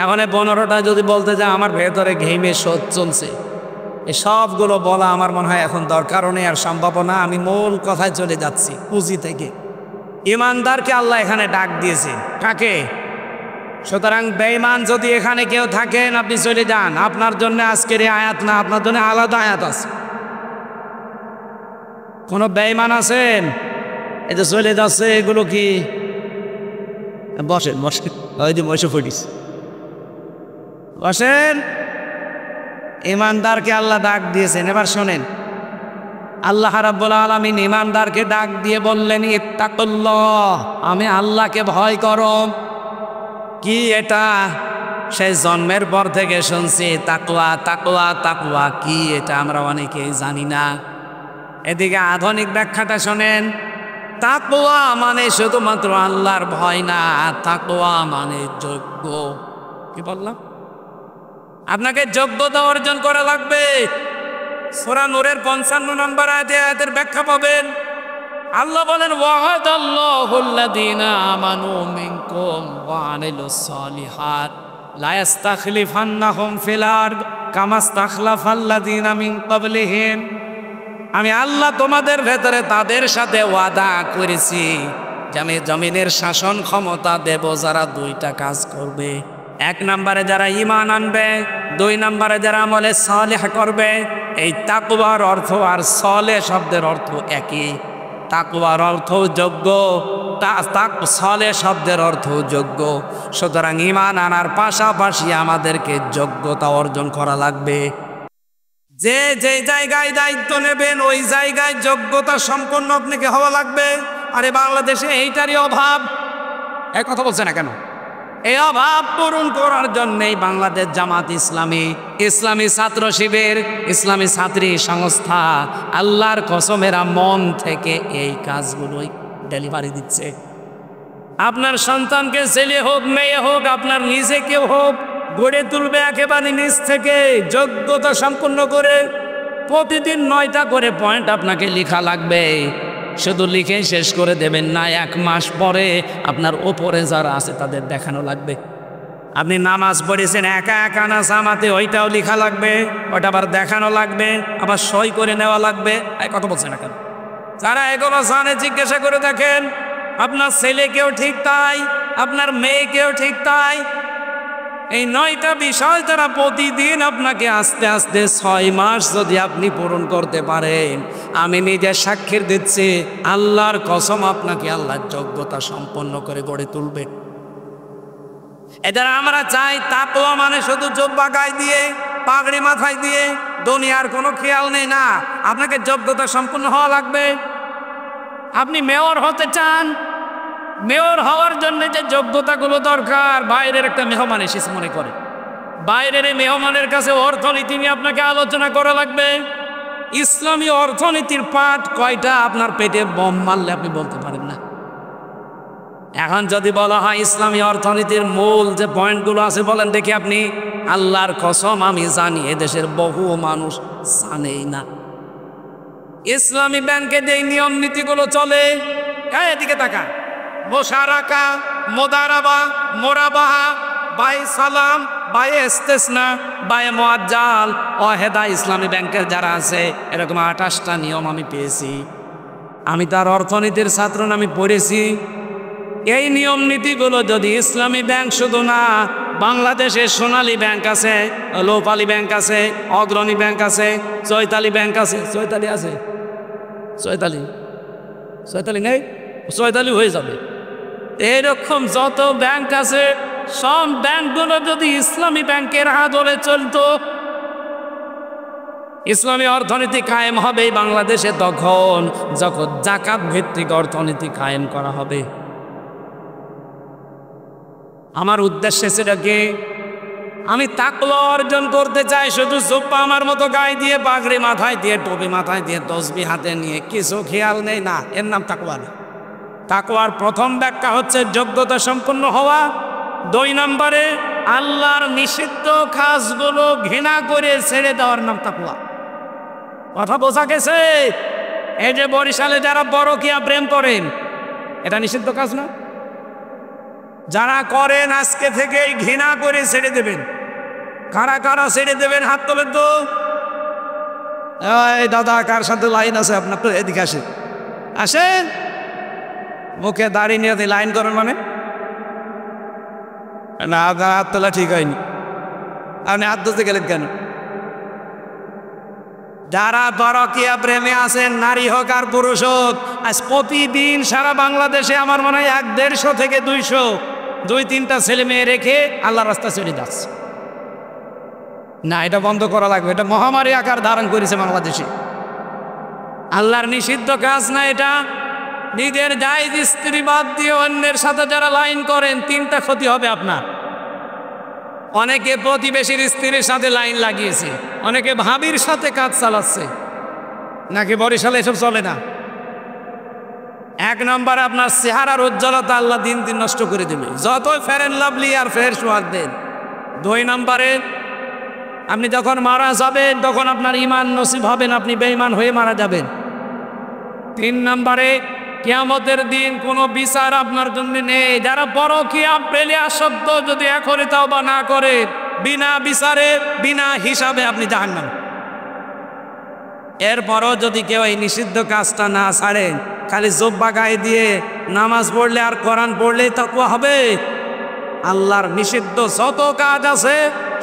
এখন 15টা যদি বলতে যা আমার ভেতরে ঘেমে শোধ চলছে। এই সবগুলো বলা আমার মনে হয় এখন দরকারও নেই, আর সম্ভাবনা। আমি মূল কথায় চলে যাচ্ছি। পুঁজি থেকে ইমানদারকে আল্লাহ এখানে ডাক দিয়েছে। কাকে? সুতরাং বেঈমান যদি এখানে কেউ থাকেন, আপনি চলে যান। আপনার জন্য আজকের এই আয়াত না, আপনার জন্য আলাদা আয়াত আছে। কোনো বেঈমান আছেন? এই যে চলে যাচ্ছে, এগুলো কি? বসেন বসেন, ওই যে বসে পড়িস, বসেন। ইমানদারকে আল্লাহ ডাক দিয়েছেন। এবার শোনেন, আল্লাহ রাব্বুল আলামিন ঈমানদারকে ডাক দিয়ে বললেন, ইত্তাকুল্লাহ, আমি আল্লাহকে ভয় করো। কি এটা? সেই জন্মের পর থেকে শুনছি তাকওয়া তাকওয়া তাকওয়া। কি এটা আমরা অনেকেই জানি না। এদিকে আধুনিক ব্যাখ্যাটা শোনেন। তাকওয়া মানে শুধুমাত্র আল্লাহর ভয় না, তাকওয়া মানে যোগ্য। কি বললাম? আপনাকে যোগ্যতা অর্জন করা লাগবে। সূরা নূরের 55 নম্বর আয়াতের ব্যাখ্যা পাবেন। আল্লাহ বলেন, ওয়াদাল্লাহুল্লাযীনা আমানু মিনকুম ওয়া আমিলুস সালিহাত লা ইস্তাখলিফান্নাহুম ফিল আরদ কামা ইস্তাখলাফাল্লাযীনা মিন ক্বাবলিহিম। আমি আল্লাহ তোমাদের ভেতরে তাদের সাথে ওয়াদা করেছি যে আমি জমিনের শাসন ক্ষমতা দেব যারা দুইটা কাজ করবে। এক নম্বরে যারা ঈমান আনবে, দুই নম্বরে যারা আমলে সালেহ করবে। এই তাকওয়ার অর্থ আর সালেহ শব্দের অর্থ একই। তাকওয়ার অর্থ যোগ্য, সালেহ শব্দের অর্থ যোগ্য। সুতরাং ঈমান আনার পাশাপাশি আমাদেরকে যোগ্যতা অর্জন করা লাগবে। যে যে জায়গায় দায়িত্ব নেবেন ওই জায়গায় যোগ্যতা সম্পন্ন আপনাকে হওয়া লাগবে। আরে বাংলাদেশে এইটারই অভাব। এই কথা বলছে না কেন? এই অভাব পূরণ করার জন্যেই বাংলাদেশ জামাত ইসলামী, ইসলামী ছাত্র শিবির, ইসলামী ছাত্রী সংস্থা আল্লাহর কসমেরা মন থেকে এই কাজগুলোই ডেলিভারি দিচ্ছে। আপনার সন্তানকে ছেলে হোক মেয়ে হোক, আপনার নিজেকেও হোক, গড়ে তুলবে একেবারে নিজ থেকে যোগ্যতা সম্পন্ন করে। প্রতিদিন 9টা করে পয়েন্ট আপনাকে লেখা লাগবে। শুধু লিখে শেষ করে দেবেন না, 1 মাস পরে আপনার ওপরে যারা আছে তাদের দেখানো লাগবে। আপনি নামাজ পড়েছেন একা একা না জামাতে, ওইটাও লেখা লাগবে, ওটা আবার দেখানো লাগবে, আবার সই করে নেওয়া লাগবে। এই কথা বলছে না কেন? যারা এগুলো জানে জিজ্ঞাসা করে দেখেন। আপনার ছেলেকেও ঠিক তাই, আপনার মেয়েকেও ঠিক তাই। এই 9টা বিষয় তারা প্রতিদিন আপনাকে আস্তে আস্তে 6 মাস যদি আপনি পূরণ করতে পারেন, আমি নিজে সাক্ষী দিচ্ছি, আল্লাহর কসম আপনাকে আল্লাহর যোগ্যতা সম্পন্ন করে গড়ে তুলবে। এদের আমরা চাই তাকওয়া মানে শুধু জুব্বা গায়ে দিয়ে, পাগড়ি মাথায় দিয়ে দুনিয়ার কোনো খেয়াল নেই না। আপনাকে যোগ্যতা সম্পন্ন হওয়া লাগবে। আপনি মেয়র হতে চান, মেয়র হওয়ার জন্য যে যোগ্যতাগুলো দরকার, বাইরের একটা মেহমান এসেছে মনে করে, বাইরের এই মেহমানের কাছে অর্থনীতি নিয়ে আপনাকে আলোচনা করা লাগবে। ইসলামী অর্থনীতির পাঠ কয়টা আপনার পেটে বম মারলে আপনি বলতে পারেন না। এখন যদি বলা হয় ইসলামী অর্থনীতির মূল যে পয়েন্টগুলো আছে বলেন দেখি আপনি, আল্লাহর কসম আমি জানি এদেশের বহু মানুষ জানেই না। ইসলামী ব্যাংকে যে নিয়ম নীতিগুলো চলে, এদিকে তাকা, মোশারাকা, মোদারাবা, মোরাবাহা, বাই সালাম, বাই ইস্তেসনা, বাই মুআজ্জাল, ওয়াহেদা, ইসলামী ব্যাংকের যারা আছে এরকম 28টা নিয়ম আমি পেয়েছি। আমি তার অর্থনীতির ছাত্র, আমি পড়েছি। এই নিয়ম নীতিগুলো যদি ইসলামী ব্যাংক শুধু না, বাংলাদেশে সোনালী ব্যাংক আছে, লোপালী ব্যাংক আছে, অগ্রণী ব্যাংক আছে, চৈতালি ব্যাংক আছে, চৈতালি আছে, চৈতালি নেই, চৈতালি হয়ে যাবে। এরকম যত ব্যাংক আছে সব ব্যাংকগুলো যদি ইসলামী ব্যাংকের আদলে চলতো, ইসলামী অর্থনীতি কায়েম হবে বাংলাদেশে তখন যখন যাকাত ভিত্তিক অর্থনীতি কায়েম করা হবে। আমার উদ্দেশ্য সেটা কি? আমি তাকওয়া অর্জন করতে চাই। শুধু জুব্বা আমার মতো গায়ে দিয়ে, পাগড়ি মাথায় দিয়ে, টুপি মাথায় দিয়ে, তসবিহ হাতে নিয়ে কিছু খেয়াল নেই না, এর নাম তাকওয়া না। তাকওয়ার প্রথম ব্যাখ্যা হচ্ছে যোগ্যতা সম্পন্ন হওয়া। 2 নম্বরে আল্লাহর নিষিদ্ধ কাজগুলো ঘৃণা করে ছেড়ে দেওয়ার নাম তাকওয়া। কথা বোঝা গেছে? এই যে বরিশালে যারা পরকীয়া প্রেম করেন, এটা নিষিদ্ধ কাজ না? যারা করেন আজকে থেকে ঘৃণা করে ছেড়ে দেবেন। কারা কারা ছেড়ে দেবেন হাত তোলেন তো। এই দাদা, কার সাথে লাইন আছে আপনার? তো এদিকে আসেন, আসেন। মুখে দাড়ি নিয়ে লাইন করেন মানে না? আপনার হাত তোলা ঠিক হয়নি। আপনি হাত ধরতে গেলেন কেন? যারা পরকীয়া প্রেমে আছেন, নারী হোক আর পুরুষ হোক, আজ প্রতিদিন সারা বাংলাদেশে আমার মনে হয় 150 থেকে 200, 2-3টা ছেলে মেয়ে রেখে আল্লাহ রাস্তা চলে যাচ্ছে। না, এটা বন্ধ করা লাগবে। এটা মহামারী আকার ধারণ করেছে বাংলাদেশে। আল্লাহর নিষিদ্ধ কাজ না এটা। নিজের জায়েজ স্ত্রী বাদ দিয়ে অন্যের সাথে যারা লাইন করেন, তিনটা ক্ষতি হবে আপনার। অনেকে প্রতিবেশীর স্ত্রীর সাথে লাইন লাগিয়েছে, অনেকে ভাবির সাথে কাজ চালাচ্ছে। নাকি বরিশালে এসব চলে না? এক নম্বরে আপনার চেহারার উজ্জ্বলতা আল্লাহ দিন দিন নষ্ট করে দেবে, যতই ফেয়ার অ্যান্ড লাভলি আর ফেয়ার সোয়াদ দেন। 2 নম্বরে আপনি যখন মারা যাবেন তখন আপনার ঈমান নসিব হবে না, আপনি বেঈমান হয়ে মারা যাবেন। 3 নম্বরে কিয়ামতের দিন কোনো বিচার আপনার জন্য নেই। যারা পরকীয়া প্রেমে আসক্ত যদি এখনই তওবা না করে, বিনা বিচারে বিনা হিসাবে আপনি জাহান্নামে। এরপরও যদি কেউ এই নিষিদ্ধ কাজটা না ছাড়েন, খালি জুব্বা গায়ে দিয়ে নামাজ পড়লে আর কোরআন পড়লেই তাকওয়া হবে, আল্লাহর নিষিদ্ধ যত কাজ আছে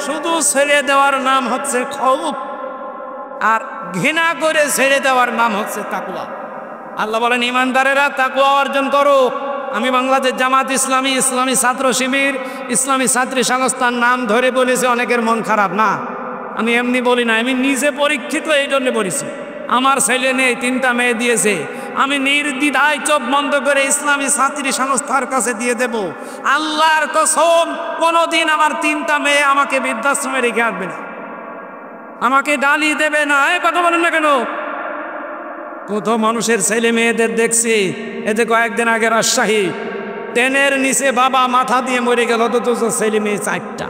শুধু ছেড়ে দেওয়ার নাম হচ্ছে খৌফ, আর ঘৃণা করে ছেড়ে দেওয়ার নাম হচ্ছে তাকওয়া। আল্লাহ বলেন, ইমানদারেরা তাকওয়া অর্জন করো। আমি বাংলাদেশ জামাত ইসলামী, ইসলামী ছাত্র শিবির, ইসলামী ছাত্রী সংস্থার নাম ধরে বলেছি, অনেকের মন খারাপ না, আমি এমনি বলি না, আমি নিজে পরীক্ষিত, এই জন্য বলেছি। আমার ছেলে নেই, 3টা মেয়ে দিয়েছে, আমি নির্দ্বিধায় চোখ বন্ধ করে ইসলামী ছাত্রী সংস্থার কাছে দিয়ে দেব। আল্লাহর কসম, কোনোদিন আমার 3টা মেয়ে আমাকে বৃদ্ধাশ্রমে রেখে আসবে না, আমাকে ডালি দেবে না। এই কথা বলেন না কেন? কত মানুষের ছেলে মেয়েদের দেখছি। এতে কয়েকদিন আগে রাজশাহী, ট্রেনের নিচে বাবা মাথা দিয়ে মরে গেল, অথচ ছেলে মেয়ে 4টা,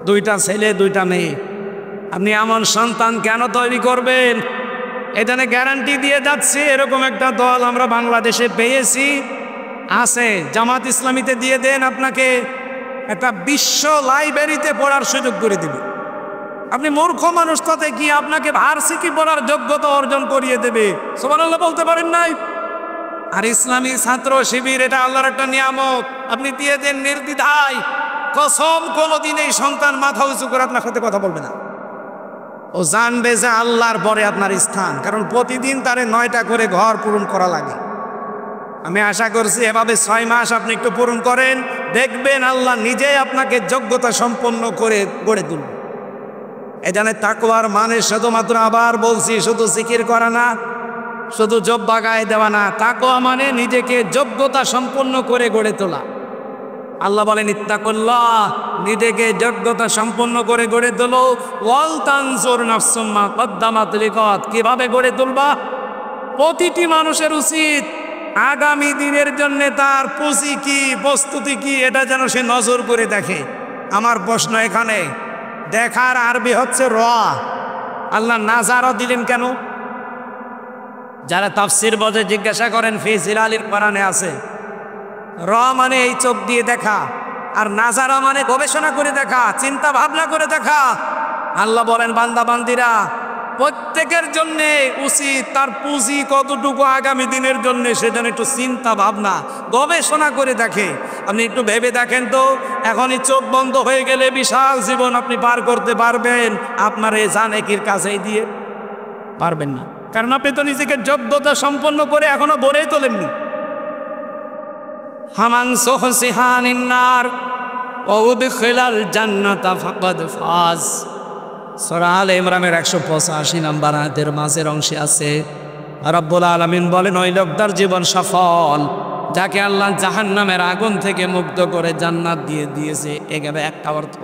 2টা ছেলে 2টা মেয়ে। আপনি এমন সন্তান কেন তৈরি করবেন? এখানে গ্যারান্টি দিয়ে যাচ্ছি, এরকম একটা দল আমরা বাংলাদেশে পেয়েছি, আছে। জামাত ইসলামীতে দিয়ে দেন, আপনাকে একটা বিশ্ব লাইব্রেরিতে পড়ার সুযোগ করে দিবে। আপনি মূর্খ মানুষ, তাতে কি আপনাকে ভার্সিটি পড়ার যোগ্যতা অর্জন করিয়ে দেবে। সুবহানাল্লাহ বলতে পারেন নাই? আর ইসলামী ছাত্র শিবির, এটা আল্লাহর একটা নিয়ামত, আপনি দিয়ে দেন নির্দ্বিধায়। কসম, কোনোদিন এই সন্তান মাথা উঁচু করে আপনার সাথে কথা বলবে না। ও জানবে যে আল্লাহর পরে আপনার স্থান, কারণ প্রতিদিন তারে 9টা করে ঘর পূরণ করা লাগে। আমি আশা করছি এভাবে 6 মাস আপনি একটু পূরণ করেন, দেখবেন আল্লাহ নিজেই আপনাকে যোগ্যতা সম্পন্ন করে গড়ে তুলবে। এখানে তাকওয়ার মানে শুধুমাত্র, আবার বলছি, শুধু জিকির করা না, শুধু জব্বা গায়ে দেওয়া না। তাকওয়া মানে নিজেকে যোগ্যতা সম্পন্ন করে গড়ে তোলা। আল্লাহ বলেন, ইত্তাকুল্লাহ, নিজেকে যোগ্যতা সম্পন্ন করে গড়ে তোলো। ওয়াল তানজুর নাফসুম মা কদ্দামাত লিগাদ, কিভাবে গড়ে তুলবা? প্রতিটি মানুষের উচিত আগামী দিনের জন্য তার পুঁজি কি, প্রস্তুতি কি, এটা যেন সে নজর করে দেখে। আমার প্রশ্ন এখানে, দেখার আরবি হচ্ছে র। আল্লাহ নাজারও দিলেন কেন? যারা তাফসীর বোঝে জিজ্ঞাসা করেন, ফি জিলালিল কোরআনে আছে। র মানে এই চোখ দিয়ে দেখা, আর নাজারা মানে গবেষণা করে দেখা, চিন্তা ভাবনা করে দেখা। আল্লাহ বলেন, বান্দা বান্দিরা, প্রত্যেকের জন্যে উচিত তার পুঁজি কতটুকু আগামী দিনের জন্য, সেজন্য একটু চিন্তা ভাবনা গবেষণা করে দেখে। আপনি একটু ভেবে দেখেন তো, এখনই চোখ বন্ধ হয়ে গেলে বিশাল জীবন আপনি পার করতে পারবেন আপনার এই জানেকির কাছেই দিয়ে? পারবেন না, কারণ আপনি তো নিজেকে যোগ্যতা সম্পন্ন করে এখনো গড়েই তোলেননি। হামান সুহসিহানিন নার ওয়া উদখিলাল জান্নাতা ফাকাদ ফাজ। সূরা আলে ইমরানের 185 নম্বর আয়াতের মাঝের অংশে আছে, রব্বুল আলামিন বলেন, ওই লোকটার জীবন সফল যাকে আল্লাহ জাহান্নামের আগুন থেকে মুক্ত করে জান্নাত দিয়ে দিয়েছে। এভাবে একটা অর্থ।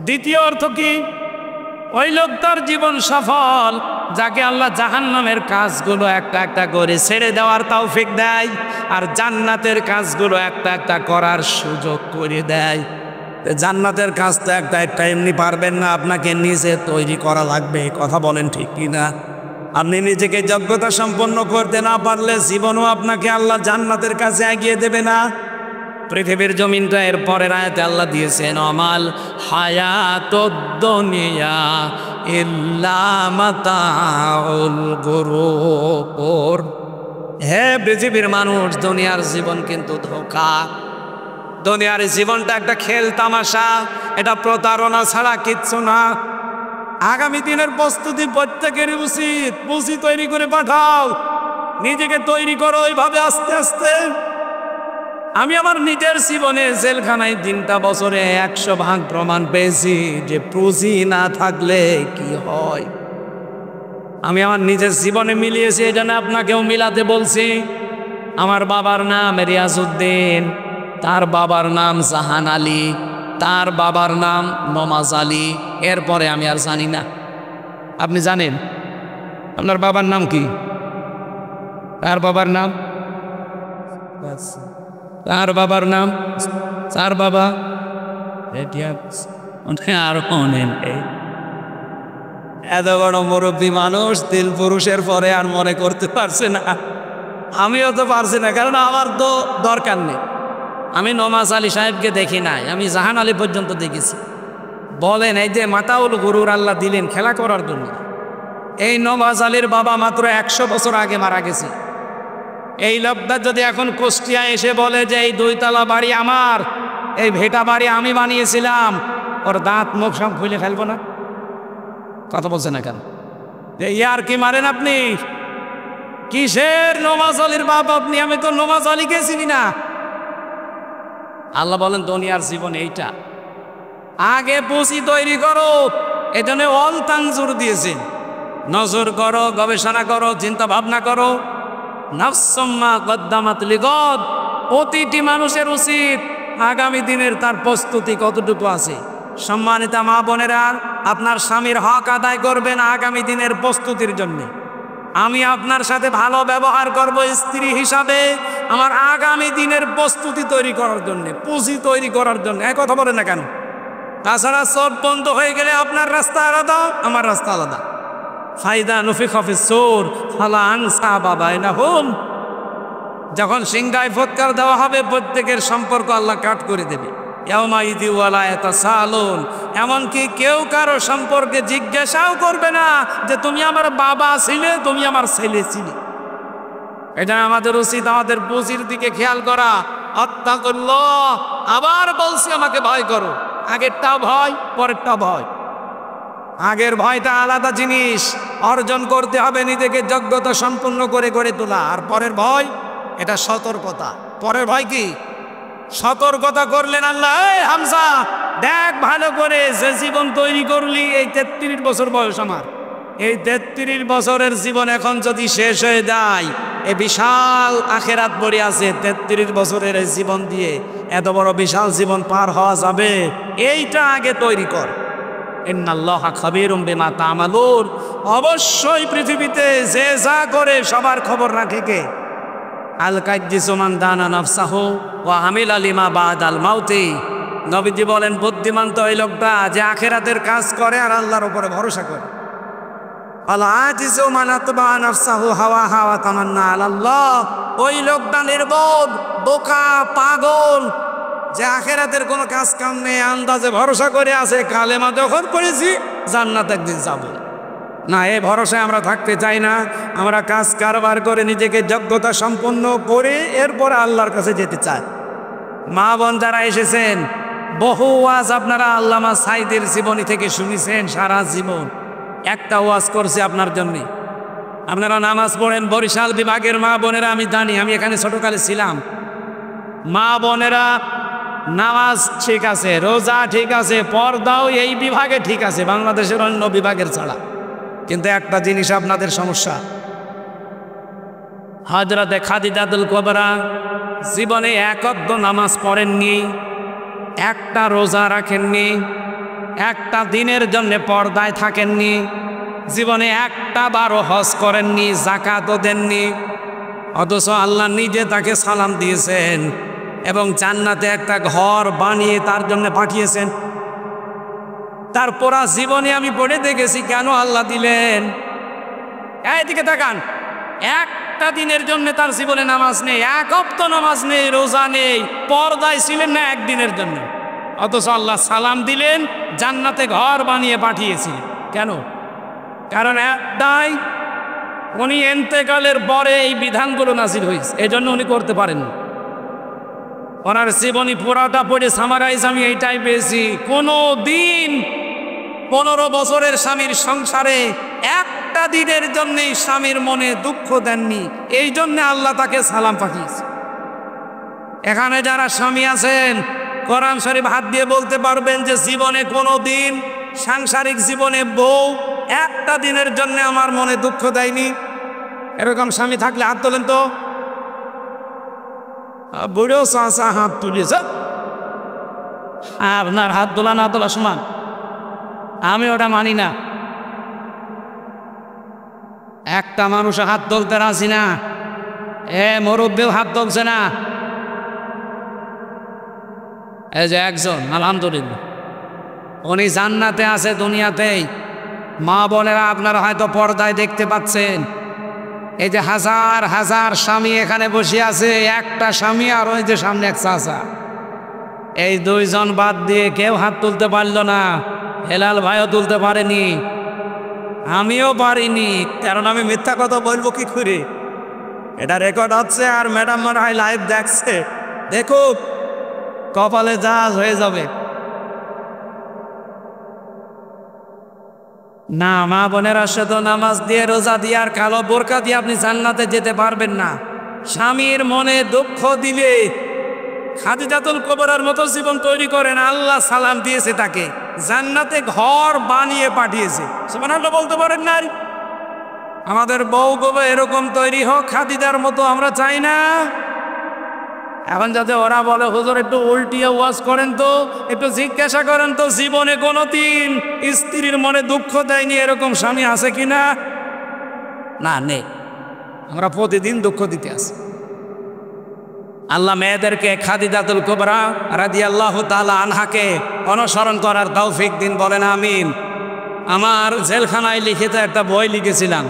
দ্বিতীয় অর্থ কি? ওই লোকটার জীবন সফল যাকে আল্লাহ জাহান্নামের কাজগুলো একটা একটা করে ছেড়ে দেওয়ার তৌফিক দেয়, আর জান্নাতের কাজগুলো একটা একটা করার সুযোগ করে দেয়। জান্নাতের কাজ তো একটা একটা এমনি পারবেন না, আপনাকে নিজে তৈরি করা লাগবে। কথা বলেন ঠিক কিনা? আপনি নিজেকে যোগ্যতা সম্পন্ন করতে না পারলে জীবনও আপনাকে আল্লাহ জান্নাতের কাছে এগিয়ে দেবে না। পৃথিবীর জমিনটা এর পরের আয়াতে আল্লাহ দিয়েছেন, আমাল হায়াতুদ দুনিয়া ইল্লা মাতাউল গুরুর। হে পৃথিবীর মানুষ, দুনিয়ার জীবন কিন্তু ধোঁকা। দুনিয়ার জীবনটা একটা খেল তামাশা, এটা প্রতারণা ছাড়া কিচ্ছু না। আগামী দিনের প্রস্তুতি প্রত্যেকেরই উচিত। পুঁজি তৈরি করে পাঠাও, নিজেকে তৈরি করো ওইভাবে আস্তে আস্তে। আমি আমার নিজের জীবনে জেলখানায় 3টা বছরে 100 ভাগ প্রমাণ পেয়েছি যে পুঁজি না থাকলে কি হয়। আমি আমার নিজের জীবনে মিলিয়েছি, এই জন্য আপনাকেও মিলাতে বলছি। আমার বাবার নাম রিয়াজউদ্দিন, তার বাবার নাম জাহান আলী, তার বাবার নাম নমাজ আলী, এরপরে আমি আর জানি না। আপনি জানেন আপনার বাবার নাম কি? তার বাবার নাম, তার বাবার নাম, তার বাবা আর এত বড় মুরব্বী মানুষ দিল পুরুষের পরে আর মনে করতে পারছে না। আমিও তো পারছি না, কারণ আমার তো দরকার নেই। আমি নমাজ আলী সাহেবকে দেখি নাই, আমি জাহান আলী পর্যন্ত দেখেছি। বলেন এই যে মাতাউল গুরুর আল্লাহ দিলেন খেলা করার জন্য, এই নমাজ আলীর বাবা মাত্র 100 বছর আগে মারা গেছে। এই লোকটা যদি এখন কুষ্টিয়া এসে বলে যে এই 2 তলা বাড়ি আমার, এই ভেটা বাড়ি আমি বানিয়েছিলাম, ওর দাঁত মুখ সব খুলে ফেলবো না? কথা বলছেন না কেন? ইয়ার কি মারেন আপনি? কিসের নমাজ আলীর বাপ আপনি? আমি তো নমাজ আলীকে চিনি না। আল্লাহ বলেন দুনিয়ার জীবন এইটা, আগে পুঁজি তৈরি করো। এজন্য অল তানজুর দিয়েছেন, নজর করো, গবেষণা করো, চিন্তা ভাবনা করো। নাফসম্মা কদ্দামাত লিগদ, প্রতিটি মানুষের উচিত আগামী দিনের তার প্রস্তুতি কতটুকু আছে। সম্মানিত মা বোনেরা, আপনার স্বামীর হক আদায় করবেন আগামী দিনের প্রস্তুতির জন্য। আমি আপনার সাথে ভালো ব্যবহার করব স্ত্রী হিসাবে আমার আগামী দিনের প্রস্তুতি তৈরি করার জন্য, পুঁজি তৈরি করার জন্য। এক কথা বলেন না কেন? তাছাড়া সব বন্ধ হয়ে গেলে আপনার রাস্তা আলাদা, আমার রাস্তা আলাদা। ফায়দা নফিখ ফিস সূর ফালা আনসা বাবাইনা হুম, যখন সিংহায় ফৎকার দেওয়া হবে প্রত্যেকের সম্পর্ক আল্লাহ কাট করে দেবে। ইয়াউমাইদি ওয়ালা ইয়াতাসালুন, এমনকি কেউ কারো সম্পর্কে জিজ্ঞাসাও করবে না যে তুমি আমার বাবা ছিলে, তুমি আমার ছেলে ছিলে। এটা আমাদের উচিত আমাদের পুঁজির দিকে খেয়াল করা। আত্তাকুল্লাহ, আবার বলছি আমাকে ভয় করো। আগেরটাও ভয়, পরেরটাও ভয়। আগের ভয়টা আলাদা জিনিস, অর্জন করতে হবে নিজেকে যোগ্যতা সম্পূর্ণ করে গড়ে তোলা। আর পরের ভয় এটা সতর্কতা। পরের ভয় কি? সতর্কতা করলেন আল্লাহ, এই হামজা দেখ ভালো করে, যে জীবন তৈরি করলি, এই 33 বছর বয়স আমার, এই 33 বছরের জীবন এখন যদি শেষ হয়ে যায়, এই বিশাল আখেরাত পড়ে আছে। 33 বছরের এই জীবন দিয়ে এত বড় বিশাল জীবন পার হওয়া যাবে? এইটা আগে তৈরি কর। ইন্নাল্লাহা খাবীরুম বিমা তা'মালুন, অবশ্যই পৃথিবীতে যে যা করে সবার খবর রাখে কে? আল কাইয়্যিসু মান দানা নাফসাহু ওয়া আমিলা লিমা বাদাল মাউতি। নবীজি বলেন বুদ্ধিমান তো ওই লোকটা যে আখিরাতের কাজ করে আর আল্লাহর উপরে ভরসা করে। আল আজিজু মান আতবা নাফসাহু হাওয়াহা ওয়া তামান্না আলাল্লাহ, ওই লোকটা নির্বোধ, বোকা, পাগল, যে আখিরাতের কোনো কাজ কাম নেই, আন্দাজে ভরসা করে আছে কালেমা যখন পড়েছি জান্নাত একদিন যাব না, এই ভরসায় আমরা থাকতে চাই না। আমরা কাজ কারবার করে নিজেকে যোগ্যতা সম্পন্ন করে এরপরে আল্লাহর কাছে যেতে চাই। মা বোন যারা এসেছেন, বহু ওয়াজ আপনারা আল্লামা সাইদের জীবনী থেকে শুনেছেন সারা জীবন। একটা ওয়াজ করছে আপনার জন্য। আপনারা নামাজ পড়েন, বরিশাল বিভাগের মা বোনেরা, আমি জানি, আমি এখানে ছোটকালে ছিলাম। মা বোনেরা নামাজ ঠিক আছে, রোজা ঠিক আছে, পর্দাও এই বিভাগে ঠিক আছে, বাংলাদেশের অন্য বিভাগের ছাড়া। কিন্তু একটা জিনিস আপনাদের সমস্যা, হযরতে খাদিজাতুল কুবরা জীবনে এক ওয়াক্ত নামাজ পড়েননি, একটা রোজা রাখেননি, একটা দিনের জন্য পর্দায় থাকেননি, জীবনে একটা বারও হজ করেননি, যাকাতও দেননি। অথচ আল্লাহ নিজে তাকে সালাম দিয়েছেন এবং জান্নাতে একটা ঘর বানিয়ে তার জন্য পাঠিয়েছেন। তার পুরা জীবনে আমি পড়ে দেখেছি কেন আল্লাহ দিলেন। এইদিকে তাকান, একটা দিনের জন্য তার জীবনে নামাজ নেই, এক ওয়াক্ত নামাজ নেই, রোজা নেই, পর্দায় ছিলেন না একদিনের জন্য। অথচ আল্লাহ সালাম দিলেন, জান্নাতে ঘর বানিয়ে পাঠিয়েছিলেন। কেন? কারণ একটাই, উনি ইন্তেকালের পরে এই বিধানগুলো নাযিল হয়েছে, এজন্য উনি করতে পারেন। ওনার জীবনী পুরাটা পড়ে সামারাইজ আমি এইটাই পেয়েছি, কোনো দিন 15 বছরের স্বামীর সংসারে একটা দিনের জন্যই স্বামীর মনে দুঃখ দেননি, এই জন্য আল্লাহ তাকে সালাম পাঠিয়েছে। এখানে যারা স্বামী আছেন, কোরআন শরীফ হাত দিয়ে বলতে পারবেন যে জীবনে কোনো দিন সাংসারিক জীবনে বউ একটা দিনের জন্য আমার মনে দুঃখ দেয়নি? এরকম স্বামী থাকলে হাত তোলেন তো। বুড়ো চাচা হাত তুলেছে, আপনার হাত তোলা না তোলা সমান, আমি ওটা মানি না। একটা মানুষ হাত তুলতে রাজি না, মুরব্বীও হাত তুলছে না। এই যে একজন আলহামদুলিল্লাহ উনি জান্নাতে আছে দুনিয়াতেই। মা বোনেরা আপনারা হয়তো পর্দায় দেখতে পাচ্ছেন, এই যে হাজার হাজার স্বামী এখানে বসে আছে, একটা স্বামী আর ওই যে সামনে এক চাচা, এই দুইজন বাদ দিয়ে কেউ হাত তুলতে পারল না। হেলাল ভাইও তুলতে পারেনি, আমিও পারিনি, কারণ আমি মিথ্যা কথা বলবো কি করে? এটা রেকর্ড হচ্ছে আর ম্যাডাম মনে হয় লাইভ দেখছে। দেখুক, কপালে জাহাজ হয়ে যাবে। না, মা বোনেরা শুধু নামাজ দিয়ে রোজা দিয়ে আর কালো বোরকা দিয়ে আপনি জান্নাতে যেতে পারবেন না। স্বামীর মনে দুঃখ দিলে খাদিজাতুল কুবরার মতো জীবন তৈরি করেন। আল্লাহ সালাম দিয়েছে তাকে, জান্নাতে ঘর বানিয়ে পাঠিয়েছে। সুবহানাল্লাহ বলতে পারেন না? আমাদের বউগুলো এরকম তৈরি হোক খাদিজার মতো, আমরা চাই না। এখন যাতে ওরা বলে হুজুর একটু উল্টিয়ে ওয়াজ করেন তো, একটু জিজ্ঞাসা করেন তো জীবনে কোনোদিন স্ত্রীর মনে দুঃখ দেয়নি এরকম স্বামী আছে কিনা? না, নেই। আমরা প্রতিদিন দুঃখ দিতে আসি। আল্লাহ মেয়েদেরকে খাদিজাতুল কুবরা রাদিয়াল্লাহু তাআলা আনহাকে অনুসরণ করার তৌফিক দিন, বলেন আমিন। আমার জেলখানায় লিখিত একটা বই লিখেছিলাম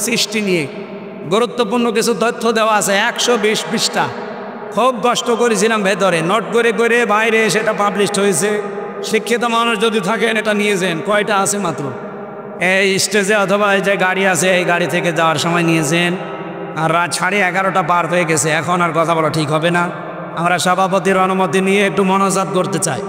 সৃষ্টি নিয়ে, গুরুত্বপূর্ণ কিছু তথ্য দেওয়া আছে, 120 পৃষ্ঠা। খুব কষ্ট করেছিলাম ভেতরে, নোট করে করে বাইরে সেটা পাবলিশড হয়েছে। শিক্ষিত মানুষ যদি থাকেন এটা নিয়ে যান, কয়টা আছে মাত্র, এই স্টেজে অথবা এই যে গাড়ি আছে এই গাড়ি থেকে যাওয়ার সময় নিয়ে যান। আর রাত 11:30 পার হয়ে গেছে, এখন আর কথা বলা ঠিক হবে না। আমরা সভাপতির অনুমতি নিয়ে একটু মনোজাত করতে চাই।